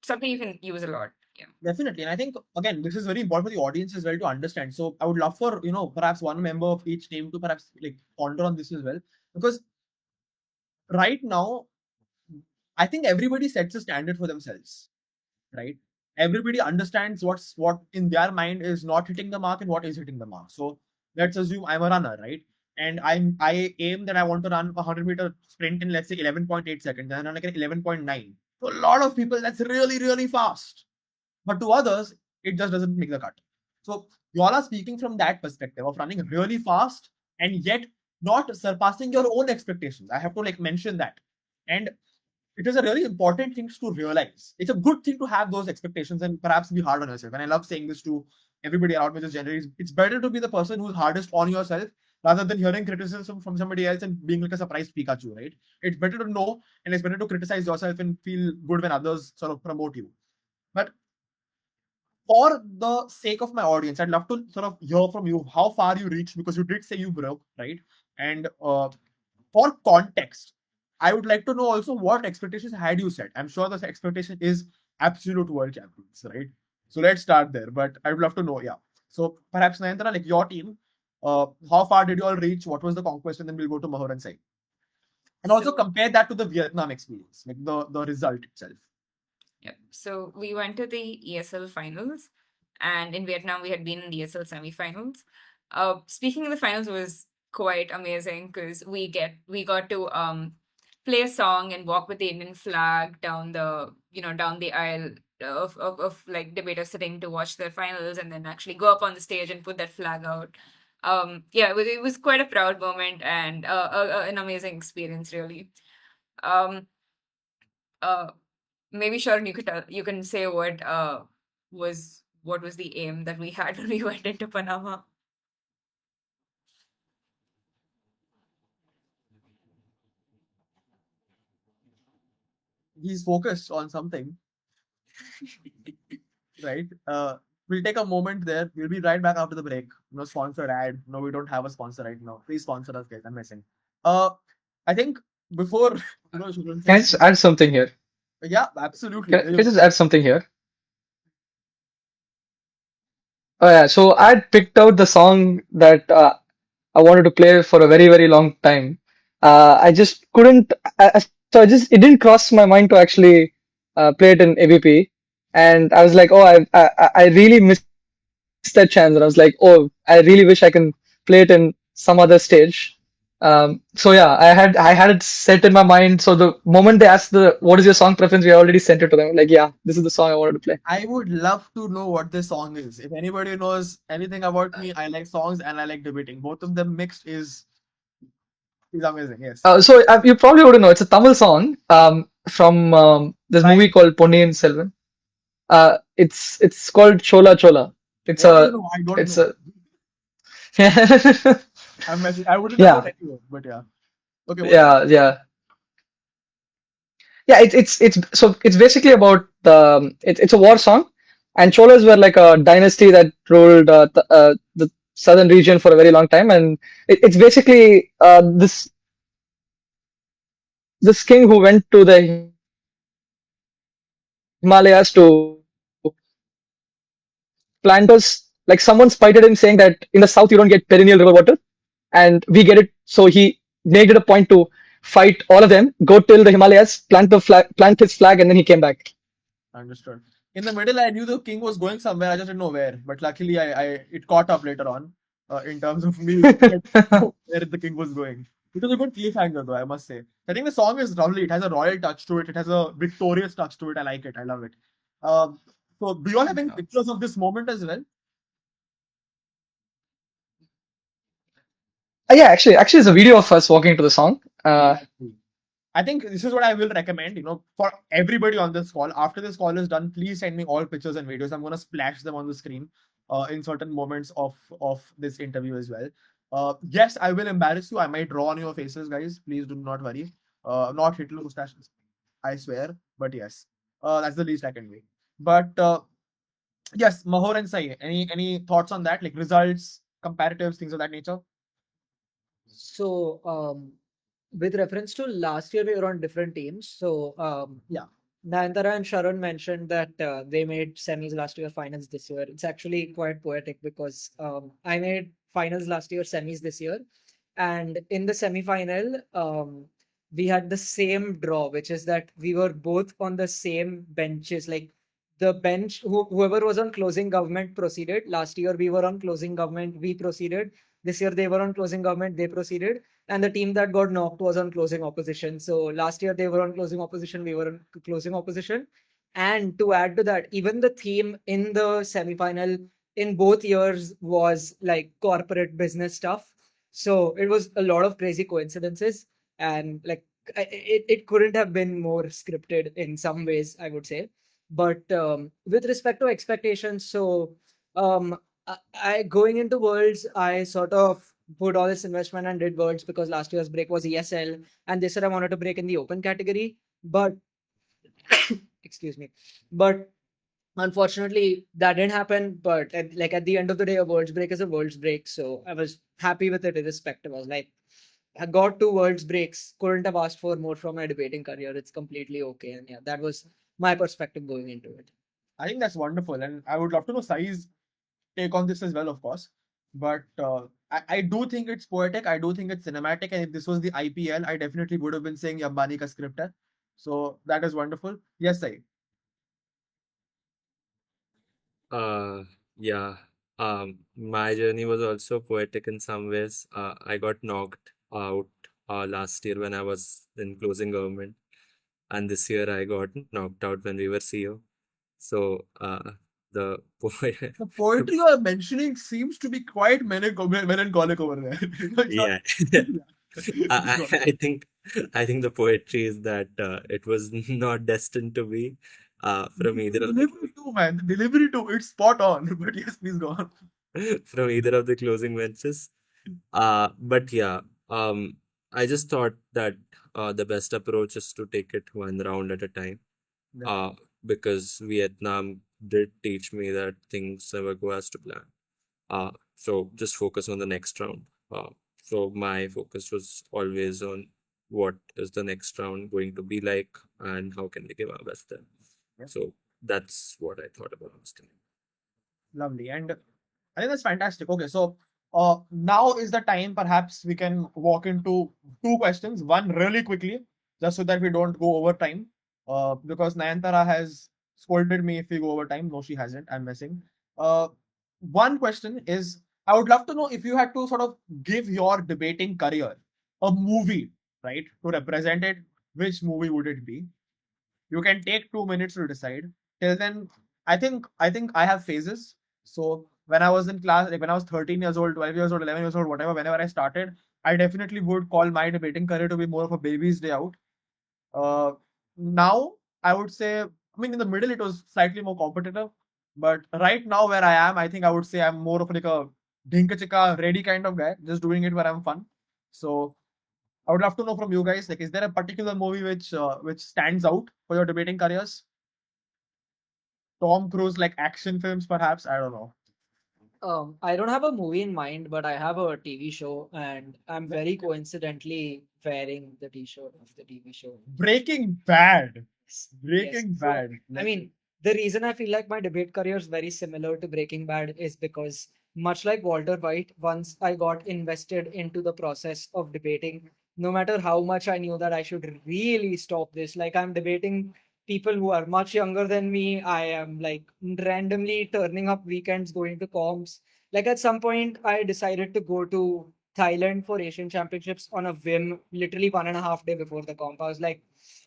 something you can use a lot. Yeah. definitely, and I think again this is very important for the audience as well to understand. So I would love for perhaps one member of each team to perhaps like ponder on this as well, because right now I think everybody sets a standard for themselves, right? Everybody understands what in their mind is not hitting the mark and what is hitting the mark. So let's assume I'm a runner, right? And I aim that I want to run a 100-meter sprint in, let's say, 11.8 seconds, and I run like an 11.9. So a lot of people, that's really, really fast. But to others, it just doesn't make the cut. So you all are speaking from that perspective of running really fast and yet not surpassing your own expectations. I have to like mention that. And it is a really important thing to realize. It's a good thing to have those expectations and perhaps be hard on yourself. And I love saying this to everybody around me this generation. It's better to be the person who's hardest on yourself rather than hearing criticism from somebody else and being like a surprised Pikachu, right? It's better to know, and it's better to criticize yourself and feel good when others sort of promote you. But for the sake of my audience, I'd love to sort of hear from you how far you reached, because you did say you broke, right? And for context, I would like to know also what expectations had you set. I'm sure the expectation is absolute world champions, right? So let's start there. But I would love to know, yeah. So perhaps Nayantara, like your team, how far did you all reach? What was the conquest? And then we'll go to Mahor and Sayi. And also So compare that to the Vietnam experience, like the result itself. yeah. So we went to the ESL finals, and in Vietnam we had been in the ESL semifinals. Speaking of the finals was quite amazing because we got to play a song and walk with the Indian flag down the aisle of like debaters sitting to watch the finals, and then actually go up on the stage and put that flag out. Yeah, it was quite a proud moment and an amazing experience, really. Um, uh, Maybe Sharon, you can say what was the aim that we had when we went into Panama. He's focused on something, right? We'll take a moment there. We'll be right back after the break. No sponsored ad. No, we don't have a sponsor right now. Please sponsor us, guys. I'm messing. I think before Shubham Can I says, just add something here? yeah, absolutely. Can I just add something here? Oh yeah, so I picked out the song that I wanted to play for a very, very long time. I just couldn't, so it didn't cross my mind to actually play it in ABP. And I was like, oh, I really missed that chance. And I was like, oh, I really wish I can play it in some other stage. So yeah, I had it set in my mind. So the moment they asked what is your song preference, we already sent it to them. Like, yeah, this is the song I wanted to play. I would love to know what this song is. If anybody knows anything about me, I like songs and I like debating. Both of them mixed is amazing. Yes. So you probably wouldn't know. It's a Tamil song from this Right. movie called Ponniyin Selvan. It's called Chola Chola. It's What do you a know? I don't it's know. a I'm messing. I wouldn't have known yeah anyway, but yeah. Okay, what's yeah yeah yeah. It's basically about it's a war song, and Cholas were like a dynasty that ruled the southern region for a very long time, and it's basically this king who went to the Himalayas to plant us. Like someone spited him saying that in the south you don't get perennial river water, and we get it. So he made it a point to fight all of them, go till the Himalayas, plant his flag, and then he came back. understood? In the middle, I knew the king was going somewhere. I just didn't know where. But luckily, I it caught up later on in terms of me getting to know where the king was going. It was a good cliffhanger, though, I must say. I think the song is lovely. It has a royal touch to it. It has a victorious touch to it. I like it. I love it. Um, so, do you all have any Yeah. pictures of this moment as well? Yeah, actually, there's a video of us walking to the song. I think this is what I will recommend, for everybody on this call. After this call is done, please send me all pictures and videos. I'm going to splash them on the screen in certain moments of this interview as well. Yes, I will embarrass you. I might draw on your faces, guys. Please do not worry. Not Hitler mustaches, I swear. But yes, that's the least I can do. But yes, Mahor and Sayi, any thoughts on that? Like results, comparatives, things of that nature? So, with reference to last year, we were on different teams. So, Yeah. Nayantara and Sharon mentioned that they made semis last year, finals this year. It's actually quite poetic because I made finals last year, semis this year. And in the semi-final, we had the same draw, which is that we were both on the same benches. Like the bench, whoever was on closing government proceeded. Last year, we were on closing government, we proceeded. This year, they were on closing government, they proceeded. And the team that got knocked was on closing opposition. So last year, they were on closing opposition, we were on closing opposition. And to add to that, even the theme in the semi-final in both years was like corporate business stuff. So it was a lot of crazy coincidences, and like it couldn't have been more scripted in some ways, I would say. But with respect to expectations, so I going into Worlds, I sort of put all this investment and did Worlds because last year's break was ESL, and this year I wanted to break in the open category. But excuse me, but unfortunately that didn't happen. But at the end of the day, a Worlds break is a Worlds break, so I was happy with it irrespective. I was like, I got two Worlds breaks, couldn't have asked for more from my debating career. It's completely okay, and yeah, that was my perspective going into it. I think that's wonderful. And I would love to know Sai's take on this as well, of course. But I do think it's poetic. I do think it's cinematic. And if this was the IPL, I definitely would have been saying Yambani ka script hai. So that is wonderful. Yes, Sai. Uh, yeah. My journey was also poetic in some ways. I got knocked out last year when I was in closing government, and this year I got knocked out when we were CEO. So, the poet, The poetry you are mentioning seems to be quite melancholic over there. It's not. yeah. It's not. I think the poetry is that it was not destined to be from either of Delivery too, man. The delivery too. It's spot on. But yes, please go on. from either of the closing benches. But yeah, I just thought that the best approach is to take it one round at a time. Yeah. Because Vietnam did teach me that things never go as to plan. So just focus on the next round. So my focus was always on what is the next round going to be like and how can we give our best there. Yeah. So that's what I thought about this time. Lovely. And I think that's fantastic. Okay, so now is the time perhaps we can walk into two questions. One really quickly, just so that we don't go over time. Because Nayantara has scolded me if we go over time. No, she hasn't. I'm messing. One question is I would love to know if you had to sort of give your debating career a movie, right, to represent it, which movie would it be? You can take 2 minutes to decide. Till then, I think I have phases. So when I was in class, like when I was 13 years old, 12 years old, 11 years old, whatever, whenever I started, I definitely would call my debating career to be more of a baby's day out. Now I would say, I mean, in the middle it was slightly more competitive, but right now where I am, I think I would say I'm more of like a dinka chika ready kind of guy, just doing it where I'm fun. So I would love to know from you guys, like, is there a particular movie which stands out for your debating careers? Tom Cruise, like action films, perhaps? I don't know. I don't have a movie in mind, but I have a TV show, and I'm very coincidentally wearing the T-shirt of the TV show. Breaking Bad. Yes. Breaking So, Bad. I mean, the reason I feel like my debate career is very similar to Breaking Bad is because, much like Walter White, once I got invested into the process of debating, no matter how much I knew that I should really stop this, like I'm debating people who are much younger than me. I am like randomly turning up weekends, going to comps. Like at some point, I decided to go to Thailand for Asian Championships on a whim, literally 1.5 day before the comp. I was like,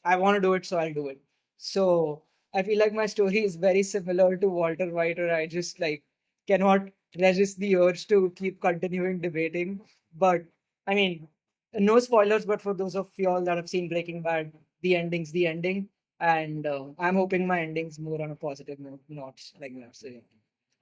I want to do it, so I'll do it. So I feel like my story is very similar to Walter White, or I just like cannot resist the urge to keep continuing debating. But I mean, no spoilers, but for those of y'all that have seen Breaking Bad, the ending's the ending. And I'm hoping my ending's more on a positive note, not like that. So, yeah.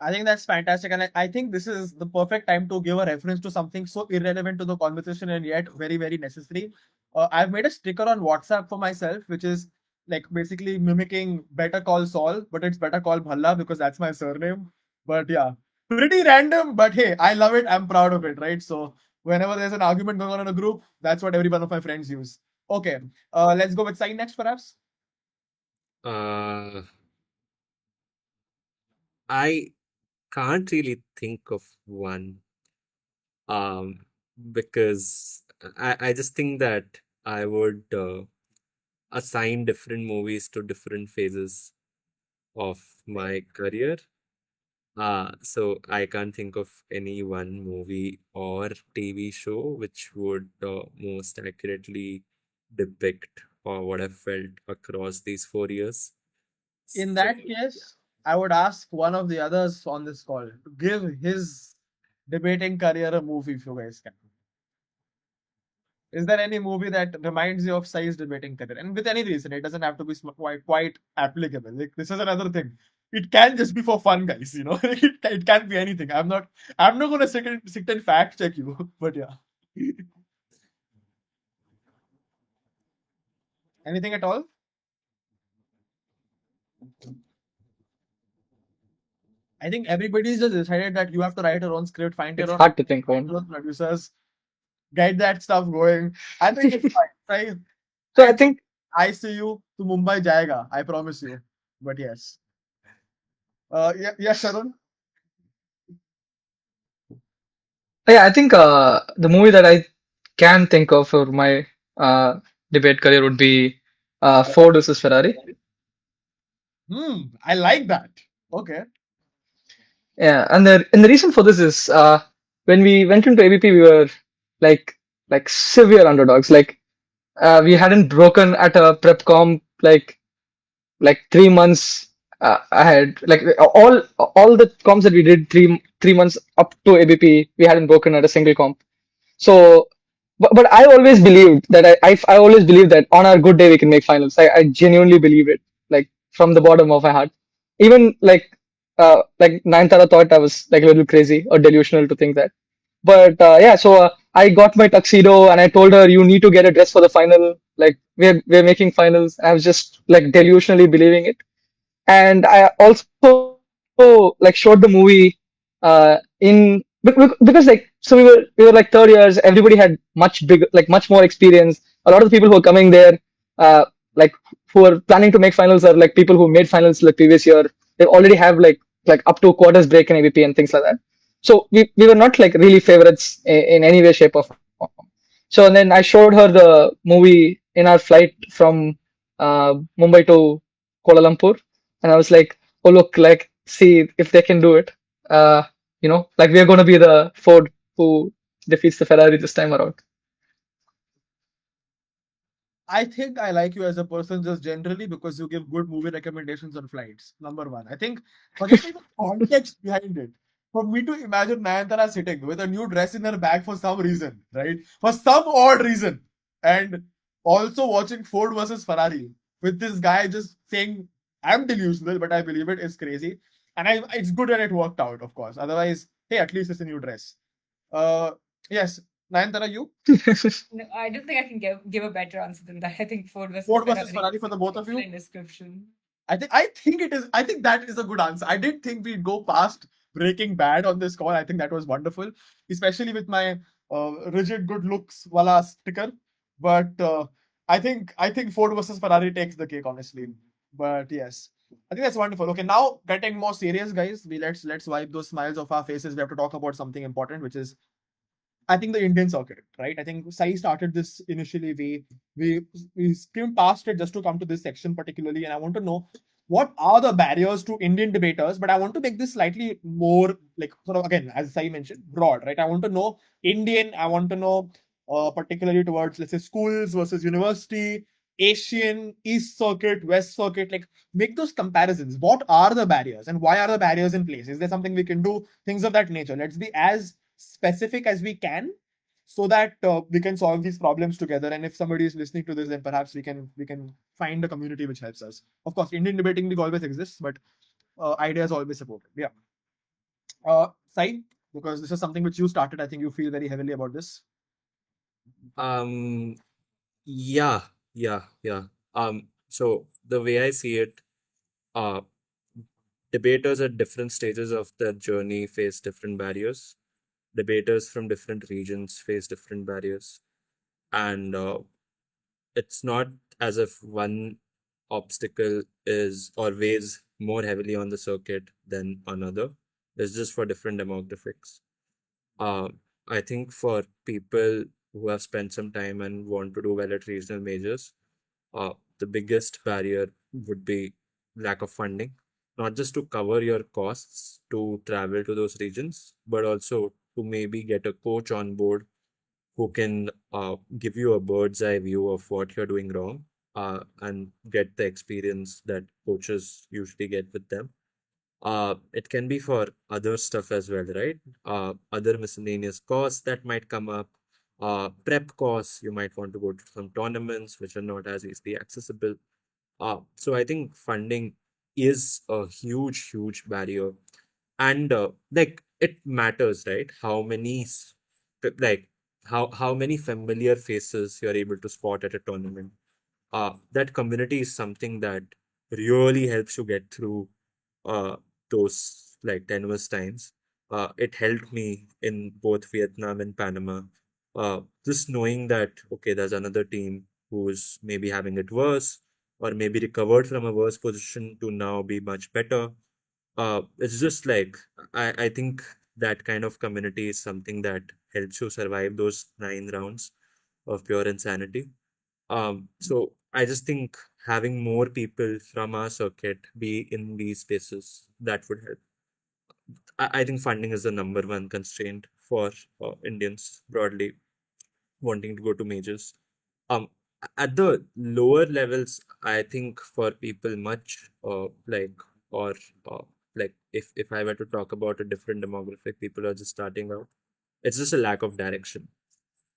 I think that's fantastic. And I think this is the perfect time to give a reference to something so irrelevant to the conversation and yet very, very necessary. I've made a sticker on WhatsApp for myself, which is like basically mimicking Better Call Saul, but it's Better Call Bhalla because that's my surname. But yeah, pretty random, but hey, I love it. I'm proud of it, right? So whenever there's an argument going on in a group, that's what every one of my friends use. Okay, let's go with Sayi next, perhaps. Uh, I can't really think of one, um, because I just think that I would assign different movies to different phases of my career. So I can't think of any one movie or TV show which would most accurately depict what I felt across these 4 years. In So, that case, I would ask one of the others on this call to give his debating career a movie if you guys can. Is there any movie that reminds you of Sai's debating career? And with any reason, it doesn't have to be quite applicable. Like this is another thing. It can just be for fun, guys. You know, it can be anything. I'm not gonna sit and fact check you, but yeah, anything at all. I think everybody's just decided that you have to write your own script, find your It's own hard to think one. producers, get that stuff going. I think it's fine. Right? So I I think, I see you to Mumbai jayega. I promise you. But yes. Yeah, yeah, Sharon. yeah, I think the movie that I can think of for my uh, debate career would be Ford versus Ferrari. I like that. Okay. Yeah, and the reason for this is when we went into ABP, we were like severe underdogs. Like we hadn't broken at a prep comp like 3 months ahead. Like all the comps that we did three months up to ABP, we hadn't broken at a single comp. So, but I always believed that I always believed that on our good day we can make finals. I genuinely believe it, like from the bottom of my heart. Even like Nayantara thought I was like a little crazy or delusional to think that. But yeah, so I got my tuxedo and I told her you need to get a dress for the final. Like we're making finals. I was just like delusionally believing it, and I also like showed the movie in because like so we were like third years. Everybody had much bigger, like much more experience. A lot of the people who are coming there, like who are planning to make finals are like people who made finals like previous year. They already have like up to quarters break in AVP and things like that. So we were not like really favorites in any way, shape, or form. So then I showed her the movie in our flight from Mumbai to Kuala Lumpur, and I was like, "Oh look, like see if they can do it. Uh, like we are going to be the Ford who defeats the Ferrari this time around." I think I like you as a person just generally because you give good movie recommendations on flights. Number one. I think forgetting the context behind it. For me to imagine Nayantara sitting with a new dress in her bag for some reason, right? For some odd reason. And also watching Ford versus Ferrari with this guy just saying, I'm delusional, but I believe it is crazy. And it's good that it worked out, of course. Otherwise, hey, at least it's a new dress. Uh, yes, Nayantara, you? No, I don't think I can give a better answer than that. I think Ford versus Ford versus Ferrari. Ferrari for the both of you? Excellent description. I think it is. I think that is a good answer. I didn't think we'd go past Breaking Bad on this call. I think that was wonderful, especially with my rigid good looks wala sticker. But I think Ford versus Ferrari takes the cake, honestly. But yes, I think that's wonderful. Okay, now getting more serious, guys. Let's wipe those smiles off our faces. We have to talk about something important, which is I think the Indian circuit, right? I think Sayi started this initially. We skimmed past it just to come to this section particularly, and I want to know what are the barriers to Indian debaters. But I want to make this slightly more like sort of again, as Sayi mentioned, broad, right? I want to know Indian. I want to know particularly towards let's say schools versus university, Asian, East Circuit, West Circuit. Like make those comparisons. What are the barriers and why are the barriers in place? Is there something we can do? Things of that nature. Let's be as specific as we can so that we can solve these problems together. And if somebody is listening to this, then perhaps we can find a community which helps us. Of course, Indian debating league always exists, but ideas always supported. Yeah. Sai, because this is something which you started, I think you feel very heavily about this. Um, yeah, yeah. So the way I see it, uh, debaters at different stages of their journey face different barriers. Debaters from different regions face different barriers, and it's not as if one obstacle is or weighs more heavily on the circuit than another. It's just for different demographics. Uh, I think for people who have spent some time and want to do well at regional majors, the biggest barrier would be lack of funding, not just to cover your costs to travel to those regions, but also to maybe get a coach on board who can give you a bird's eye view of what you're doing wrong and get the experience that coaches usually get with them. It can be for other stuff as well, right? Other miscellaneous costs that might come up, prep costs, you might want to go to some tournaments which are not as easily accessible. So I think funding is a huge barrier. And like it matters, right? Like how many familiar faces you're able to spot at a tournament. That community is something that really helps you get through uh, those like tenuous times. It helped me in both Vietnam and Panama. Just knowing that, okay, there's another team who's maybe having it worse or maybe recovered from a worse position to now be much better. It's just like, I think that kind of community is something that helps you survive those 9 rounds of pure insanity. So I just think having more people from our circuit be in these spaces that would help. I think funding is the number one constraint for Indians broadly wanting to go to majors. Um, at the lower levels, I think for people much or uh, like if I were to talk about a different demographic, people are just starting out. It's just a lack of direction.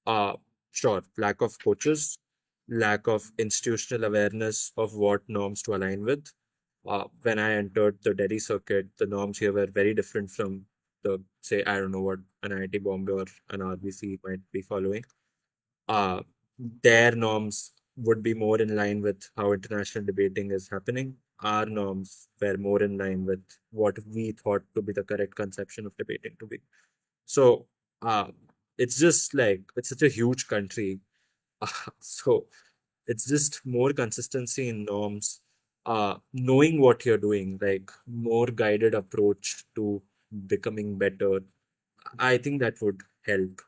Uh, sure, lack of coaches, lack of institutional awareness of what norms to align with. When I entered the Delhi circuit, the norms here were very different from the, say, I don't know what an IIT Bombay or an RBC might be following. Uh, their norms would be more in line with how international debating is happening. Our norms were more in line with what we thought to be the correct conception of debating to be. So it's just like it's such a huge country. So it's just more consistency in norms, knowing what you're doing, like more guided approach to becoming better. I think that would help.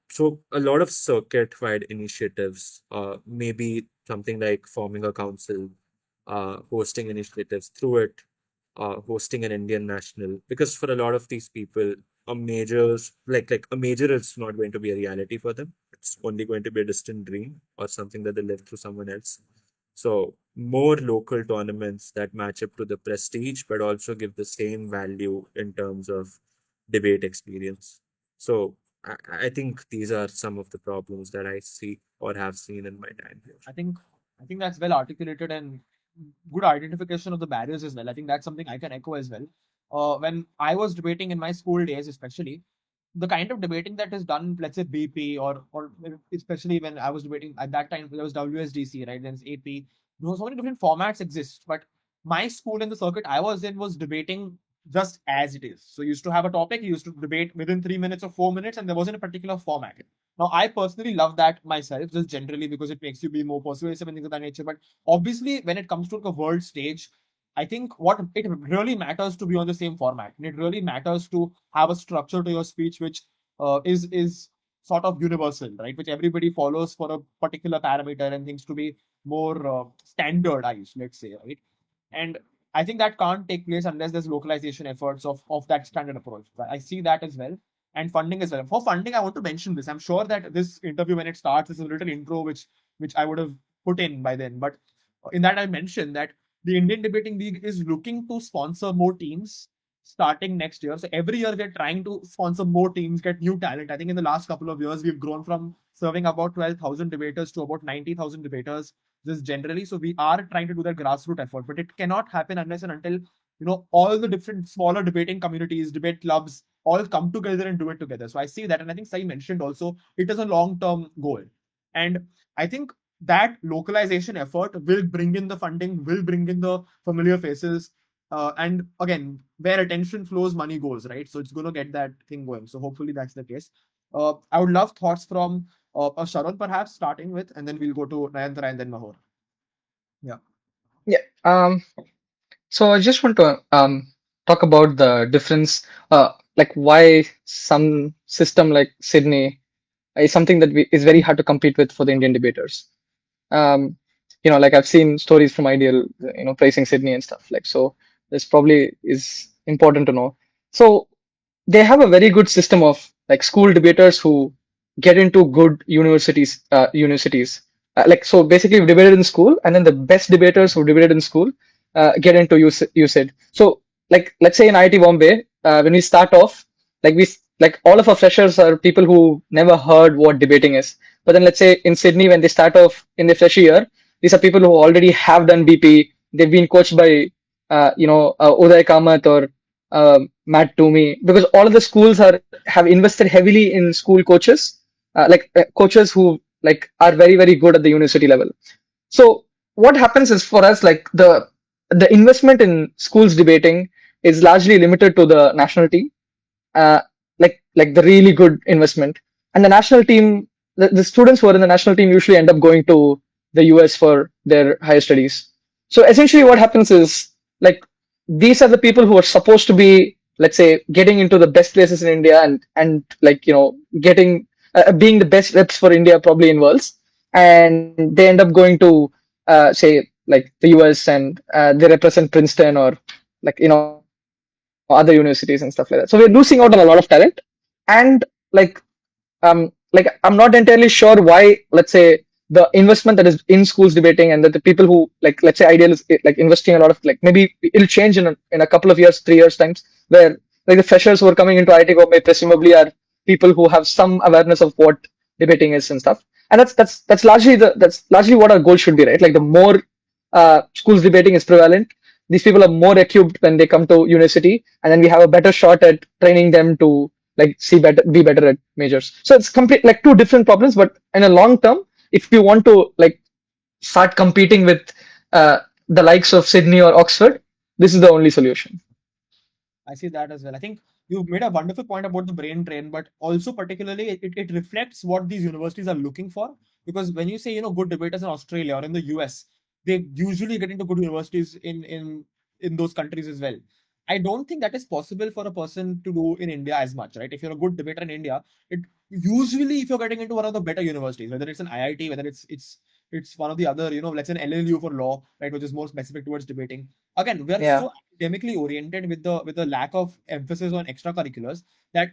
So a lot of circuit-wide initiatives, maybe something like forming a council, hosting initiatives through it, hosting an Indian national, because for a lot of these people, a major is not going to be a reality for them. it's only going to be a distant dream or something that they left to someone else. So more local tournaments that match up to the prestige, but also give the same value in terms of debate experience. So I think these are some of the problems that I see or have seen in my time here. I think that's well articulated and good identification of the barriers as well. I think that's something I can echo as well. When I was debating in my school days, especially the kind of debating that is done, let's say BP or especially when I was debating at that time, there was WSDC, right? Then AP. So many different formats exist, but my school and the circuit I was in was debating just as it is. So you used to have a topic, you used to debate within 3 minutes or 4 minutes, and there wasn't a particular format. Now, I personally love that myself, just generally because it makes you be more persuasive and things of that nature. But obviously, when it comes to like a world stage, I think what it really matters to be on the same format, and it really matters to have a structure to your speech which is sort of universal, right? Which everybody follows for a particular parameter and things to be more standardized, let's say, right? And I think that can't take place unless there's localization efforts of that standard approach. I see that as well. And funding as well. For funding, I want to mention this. I'm sure that this interview, when it starts, is a little intro which I would have put in by then. But in that, I mentioned that the Indian Debating League is looking to sponsor more teams starting next year. So every year we're trying to sponsor more teams, get new talent. I think in the last couple of years, we've grown from serving about 12,000 debaters to about 90,000 debaters just generally. So we are trying to do that grassroots effort, but it cannot happen unless and until all the different smaller debating communities, debate clubs, all come together and do it together. So I see that, and I think Sayi mentioned also it is a long-term goal, and I think that localization effort will bring in the funding, will bring in the familiar faces, and again, where attention flows, money goes, right? So it's going to get that thing going. So hopefully that's the case. I would love thoughts from Sharon, perhaps starting with, and then we'll go to Nayantara and then Mahor. Yeah. Yeah. So I just want to talk about the difference, like why some system like Sydney is something that is very hard to compete with for the Indian debaters. Um, like I've seen stories from Ideal, praising Sydney and stuff. Like, so this probably is important to know. So they have a very good system of like school debaters who get into good universities. Like, so basically we debated in school, and then the best debaters who debated in school get into USID. So like, let's say in IIT Bombay, when we start off, like all of our freshers are people who never heard what debating is. But then let's say in Sydney, when they start off in the fresh year, these are people who already have done BP. They've been coached by Uday Kamath or Matt Toomey, because all of the schools have invested heavily in school coaches, coaches who like are very very good at the university level. So what happens is, for us, like the investment in schools debating is largely limited to the national team, uh, like the really good investment. And the national team, the students who are in the national team usually end up going to the US for their higher studies. So essentially what happens is, like, these are the people who are supposed to be, let's say, getting into the best places in India, and like, getting being the best reps for India probably in worlds, and they end up going to say like the US, and they represent Princeton or like other universities and stuff like that. So we're losing out on a lot of talent. And like like I'm not entirely sure why, let's say, the investment that is in schools debating, and that the people who, like, let's say Ideal is like investing a lot of, like, maybe it'll change in a couple of years, 3 years times, where like the freshers who are coming into IIT Bombay presumably are people who have some awareness of what debating is and stuff. And that's largely what our goal should be, right? Like, the more schools debating is prevalent, these people are more equipped when they come to university, and then we have a better shot at training them to like be better at majors. So it's complete like two different problems, but in a long term, if you want to like start competing with the likes of Sydney or Oxford, this is the only solution. I see that as well. I think you made a wonderful point about the brain drain, but also particularly it reflects what these universities are looking for. Because when you say, good debaters in Australia or in the US, they usually get into good universities in those countries as well. I don't think that is possible for a person to do in India as much, right? If you're a good debater in India, it usually, if you're getting into one of the better universities, whether it's an IIT, whether it's one of the other, let's say an LLU for law, right, which is more specific towards debating. Again, we are Yeah. so academically oriented with the lack of emphasis on extracurriculars that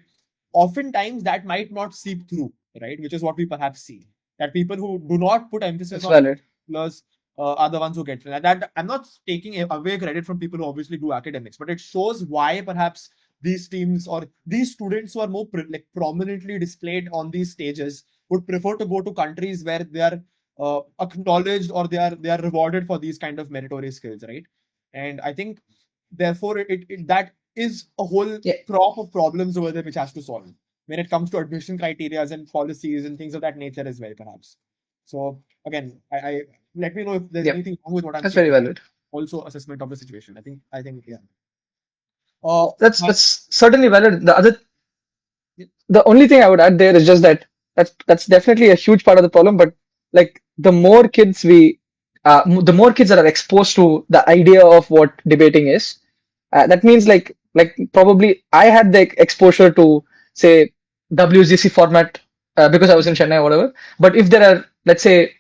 oftentimes that might not seep through. right? Which is what we perhaps see. That people who do not put emphasis That's on valid. particulars are the ones who get that. I'm not taking away credit from people who obviously do academics, but it shows why perhaps these teams or these students who are more prominently displayed on these stages would prefer to go to countries where they are acknowledged or they are rewarded for these kind of meritorious skills, right? And I think therefore that is a whole Yeah. crop of problems over there which has to solve when it comes to admission criteria and policies and things of that nature as well, perhaps. So again, I let me know if there's Yep. anything wrong with what I'm That's saying. very valid. Also, assessment of the situation. I think yeah. That's certainly valid. The only thing I would add there is just that that's definitely a huge part of the problem. But like the more kids that are exposed to the idea of what debating is, that means like probably I had the exposure to say WGC format because I was in Chennai or whatever. But if there are let's say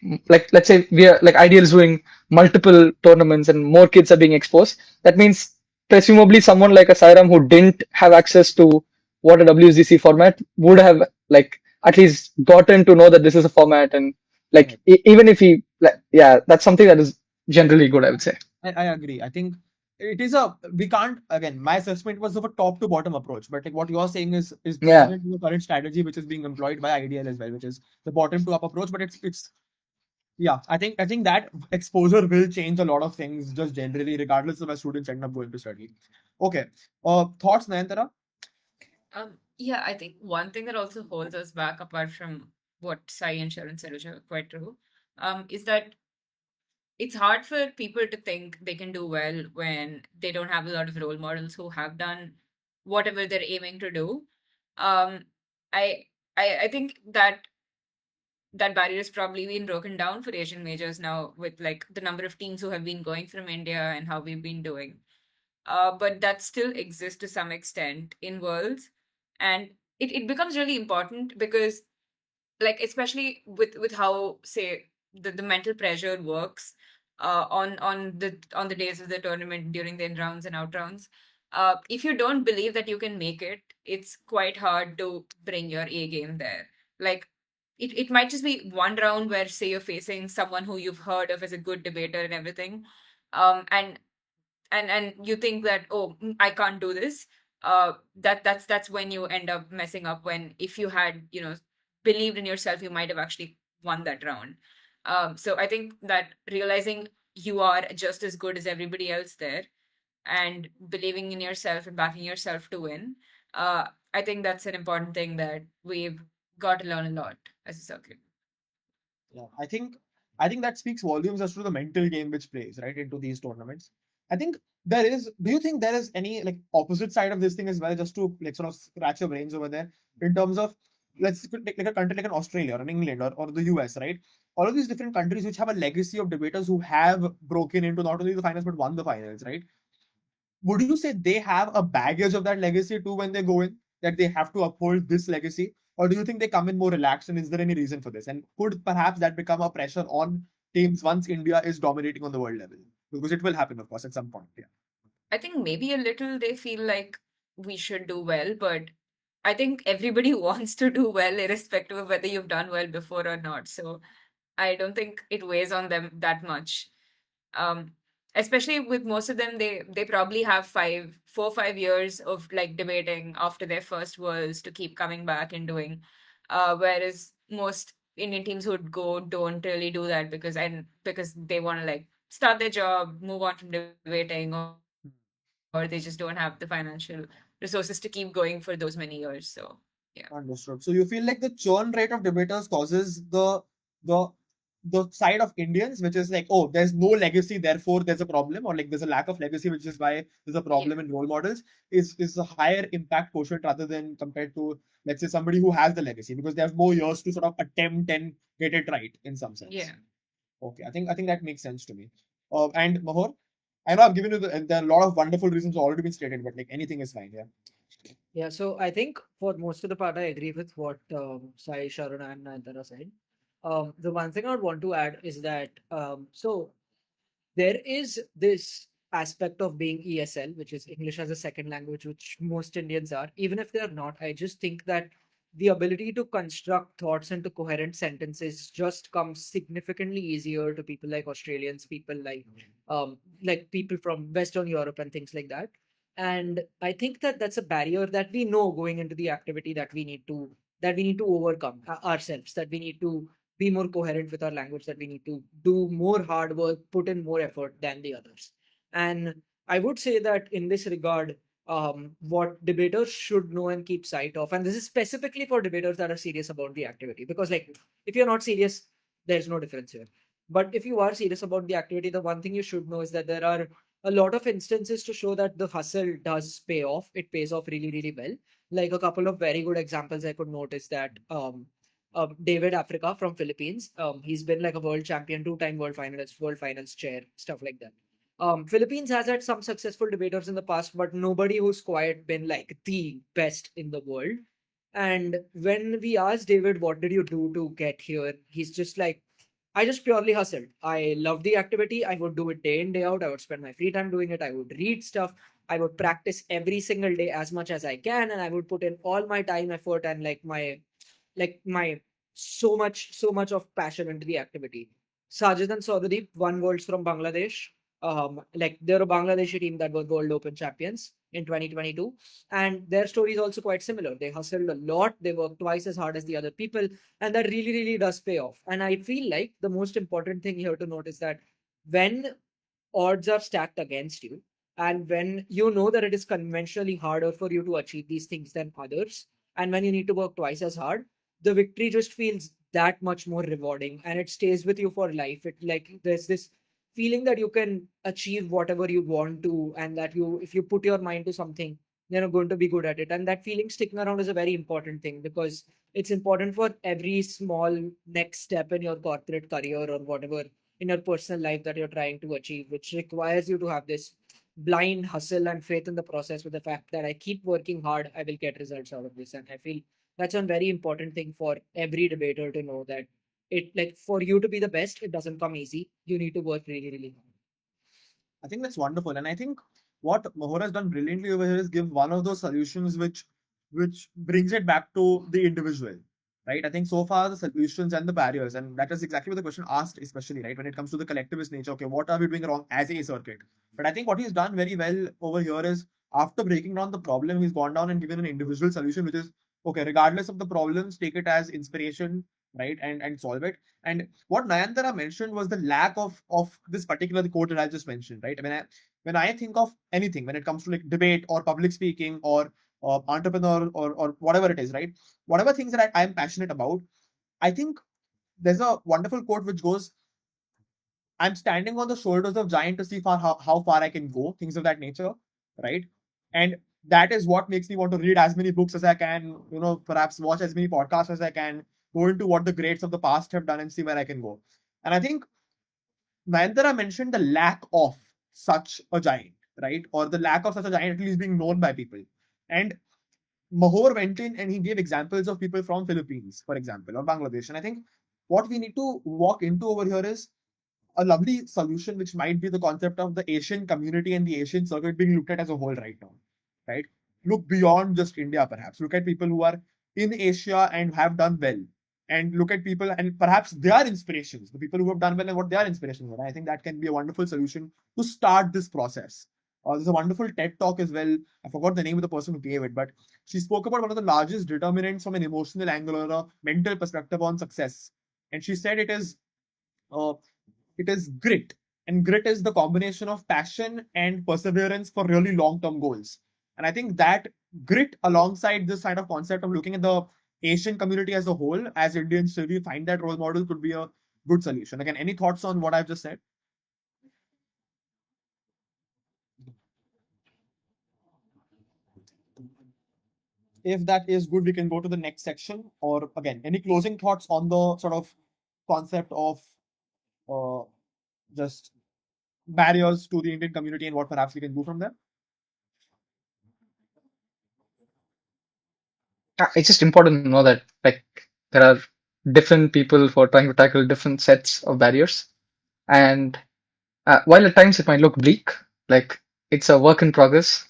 we are like Ideal is doing multiple tournaments and more kids are being exposed, that means presumably someone like a Sairam who didn't have access to what a WCC format would have like at least gotten to know that this is a format and like even if he like yeah, that's something that is generally good, I would say. I agree. I think it is we can't again. My assessment was of a top to bottom approach, but like what you're saying is Yeah. relevant to the current strategy which is being employed by IDL as well, which is the bottom to up approach. But it's yeah. I think that exposure will change a lot of things just generally, regardless of where students end up going to study. Okay. Thoughts, Nayantara? Yeah, I think one thing that also holds us back, apart from what Sai and Sharon said, which are quite true, is that it's hard for people to think they can do well when they don't have a lot of role models who have done whatever they're aiming to do. Um, I I think that barrier has probably been broken down for Asian majors now with like the number of teams who have been going from India and how we've been doing. But that still exists to some extent in worlds, and it becomes really important because like especially with how say the mental pressure works on the days of the tournament during the in rounds and out rounds. If you don't believe that you can make it, it's quite hard to bring your A game there. Like it might just be one round where say you're facing someone who you've heard of as a good debater and everything, and and you think that I can't do this. That's when you end up messing up. When if you had believed in yourself, you might have actually won that round. So I think that realizing you are just as good as everybody else there and believing in yourself and backing yourself to win, I think that's an important thing that we've got to learn a lot as a circuit. Yeah, I think that speaks volumes as to the mental game which plays right into these tournaments. I think there is. Do you think there is any like opposite side of this thing as well, just to like sort of scratch your brains over there in terms of let's take like a country like an Australia or an England or the US, right? All of these different countries which have a legacy of debaters who have broken into not only the finals but won the finals, right? Would you say they have a baggage of that legacy too when they go in, that they have to uphold this legacy? Or do you think they come in more relaxed? And is there any reason for this? And could perhaps that become a pressure on teams once India is dominating on the world level? Because it will happen, of course, at some point. Yeah. I think maybe a little they feel like we should do well, but I think everybody wants to do well, irrespective of whether you've done well before or not. So I don't think it weighs on them that much. Um, Especially with most of them, they probably have 4 or 5 years of like debating after their first worlds to keep coming back and doing. Whereas most Indian teams who would go don't really do that because they want to like start their job, move on from debating, or they just don't have the financial resources to keep going for those many years. So yeah. Understood. So you feel like the churn rate of debaters causes the the side of Indians, which is like, oh, there's no legacy, therefore there's a problem, or like there's a lack of legacy, which is why there's a problem in role models, is a higher impact quotient rather than compared to, let's say, somebody who has the legacy because they have more years to sort of attempt and get it right in some sense. Yeah. Okay, I think that makes sense to me. And Mahor, I know I've given you there are a lot of wonderful reasons already been stated, but like anything is fine. Yeah. Yeah, so I think for most of the part, I agree with what Sai, Sharon, and Nayantara said. The one thing I would want to add is that so there is this aspect of being ESL, which is English as a second language, which most Indians are, even if they are not. I just think that the ability to construct thoughts into coherent sentences just comes significantly easier to people like Australians, people like people from Western Europe and things like that. And I think that that's a barrier that we know going into the activity that we need to overcome ourselves, that we need to be more coherent with our language, that we need to do more hard work, put in more effort than the others. And I would say that in this regard, what debaters should know and keep sight of, and this is specifically for debaters that are serious about the activity, because like if you're not serious, there's no difference here. But if you are serious about the activity, the one thing you should know is that there are a lot of instances to show that the hustle does pay off. It pays off really, really well. Like a couple of very good examples I could notice that David Africa from Philippines, he's been like a world champion, two-time world finalist, world finals chair, stuff like that. Philippines has had some successful debaters in the past, but nobody who's quite been like the best in the world. And when we asked David, what did you do to get here? He's just like, I just purely hustled. I love the activity. I would do it day in, day out. I would spend my free time doing it. I would read stuff. I would practice every single day as much as I can. And I would put in all my time, effort, and like my so much of passion into the activity. Sajid and Saudari won worlds from Bangladesh. Like they're a Bangladeshi team that were World Open champions in 2022, and their story is also quite similar. They hustled a lot. They worked twice as hard as the other people, and that really, really does pay off. And I feel like the most important thing here to note is that when odds are stacked against you, and when you know that it is conventionally harder for you to achieve these things than others, and when you need to work twice as hard, the victory just feels that much more rewarding, and it stays with you for life. It like there's this feeling that you can achieve whatever you want to, and that you if you put your mind to something, you're going to be good at it. And that feeling sticking around is a very important thing, because it's important for every small next step in your corporate career or whatever in your personal life that you're trying to achieve, which requires you to have this blind hustle and faith in the process, with the fact that I keep working hard, I will get results out of this. And I feel that's a very important thing for every debater to know, that it like for you to be the best, it doesn't come easy. You need to work really, really hard. I think that's wonderful. And I think what Mahor has done brilliantly over here is give one of those solutions which brings it back to the individual. Right. I think so far the solutions and the barriers, and that is exactly what the question asked, especially right when it comes to the collectivist nature. Okay, what are we doing wrong as a circuit? But I think what he's done very well over here is after breaking down the problem, he's gone down and given an individual solution, which is okay, regardless of the problems, take it as inspiration, right? And solve it. And what Nayantara mentioned was the lack of this particular quote that I just mentioned, right? When I think of anything, when it comes to like debate or public speaking or entrepreneur or whatever it is, right? Whatever things that I'm passionate about, I think there's a wonderful quote which goes, I'm standing on the shoulders of giant to see how far I can go, things of that nature, right? And that is what makes me want to read as many books as I can, perhaps watch as many podcasts as I can, go into what the greats of the past have done and see where I can go. And I think Nayantara mentioned the lack of such a giant, right? Or the lack of such a giant at least being known by people. And Mahor went in and he gave examples of people from Philippines, for example, or Bangladesh. And I think what we need to walk into over here is a lovely solution, which might be the concept of the Asian community and the Asian circuit being looked at as a whole right now, right? Look beyond just India, perhaps. Look at people who are in Asia and have done well, and look at people and perhaps their inspirations, the people who have done well and what their inspirations are. I think that can be a wonderful solution to start this process. There's a wonderful TED talk as well. I forgot the name of the person who gave it, but she spoke about one of the largest determinants from an emotional angle or a mental perspective on success. And she said uh, it is grit. And grit is the combination of passion and perseverance for really long-term goals. And I think that grit alongside this kind of concept of looking at the Asian community as a whole, as Indians, still we find that role model could be a good solution. Again, any thoughts on what I've just said? If that is good, we can go to the next section. Or again, any closing thoughts on the sort of concept of uh, just barriers to the Indian community and what perhaps we can do from there? It's just important to know that like there are different people for trying to tackle different sets of barriers, and while at times it might look bleak, like it's a work in progress,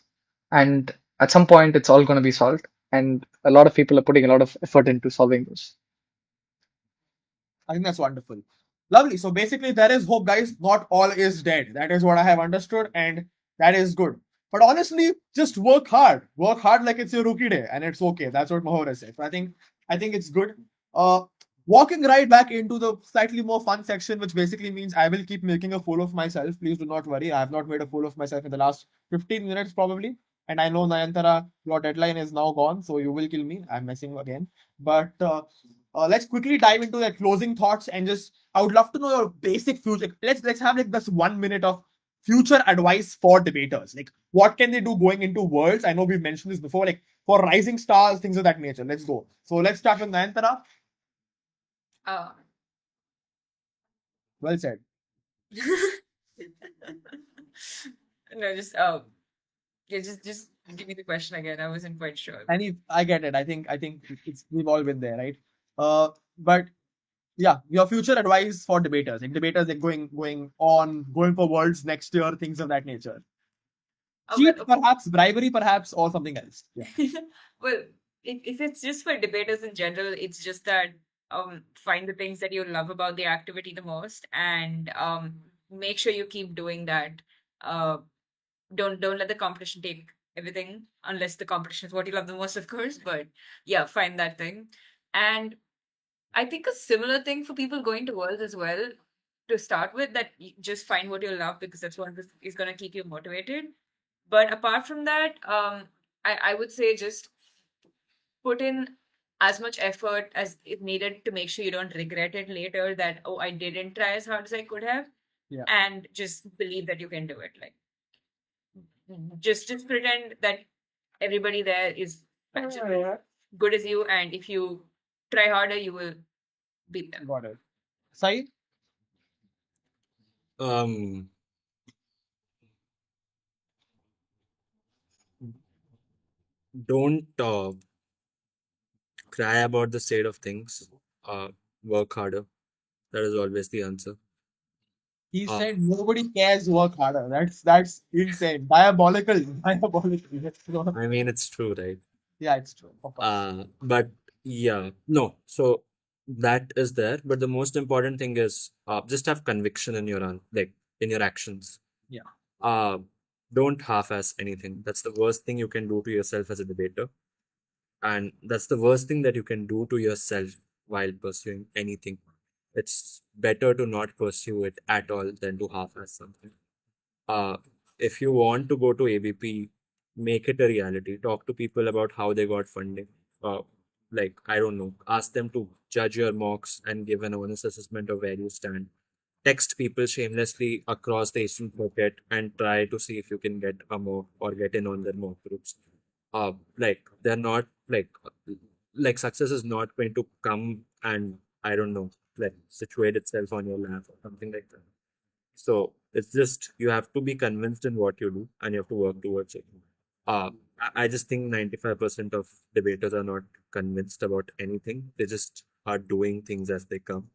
and at some point it's all going to be solved. And a lot of people are putting a lot of effort into solving those. I think that's wonderful. Lovely. So basically, there is hope, guys. Not all is dead. That is what I have understood, and that is good. But honestly, just work hard. Work hard like it's your rookie day, and it's okay. That's what Mahor has said. So I think it's good. Uh, Walking right back into the slightly more fun section, which basically means I will keep making a fool of myself. Please do not worry. I have not made a fool of myself in the last 15 minutes probably. And I know Nayantara, your deadline is now gone, so you will kill me. I'm messing again. But let's quickly dive into the closing thoughts and just I would love to know your basic future. Let's have like this 1 minute of future advice for debaters. Like what can they do going into worlds? I know we've mentioned this before, like for rising stars, things of that nature. Let's go. So let's start with Nayantara. Uh, Well said. no, yeah, just give me the question again. I wasn't quite sure. I get it. I think we've all been there, right? But yeah, your future advice for debaters, like debaters like going for worlds next year, things of that nature. Cheat, perhaps bribery, perhaps, or something else. Yeah. Well, if it's just for debaters in general, it's just that find the things that you love about the activity the most, and make sure you keep doing that. Uh, don't let the competition take everything, unless the competition is what you love the most, of course. But yeah, find that thing. And I think a similar thing for people going to worlds as well, to start with, that just find what you love, because that's what is going to keep you motivated. But apart from that, I would say just put in as much effort as it needed to make sure you don't regret it later, that, oh, I didn't try as hard as I could have. Yeah. And just believe that you can do it. Like, just pretend that everybody there is as good as you, and if you try harder, you will beat them. Got it. Sai? Um, don't cry about the state of things. Work harder. That is always the answer. He Uh, said nobody cares, work harder. That's insane. Diabolical. Diabolical. I mean, it's true, right? Yeah, it's true. Of course. But yeah, no. So that is there. But the most important thing is just have conviction in your like in your actions. Yeah. Uh, don't half-ass anything. That's the worst thing you can do to yourself as a debater, and that's the worst thing that you can do to yourself while pursuing anything. It's better to not pursue it at all than to half-ass something. Uh, if you want to go to ABP, make it a reality. Talk to people about how they got funding. Like, I don't know, ask them to judge your mocks and give an honest assessment of where you stand. Text people shamelessly across the Asian circuit and try to see if you can get a mock or get in on their mock groups. Like, they're not like success is not going to come and I don't know, like situate itself on your lap or something like that. So it's just you have to be convinced in what you do and you have to work towards it. I just think 95% of debaters are not convinced about anything. They just are doing things as they come.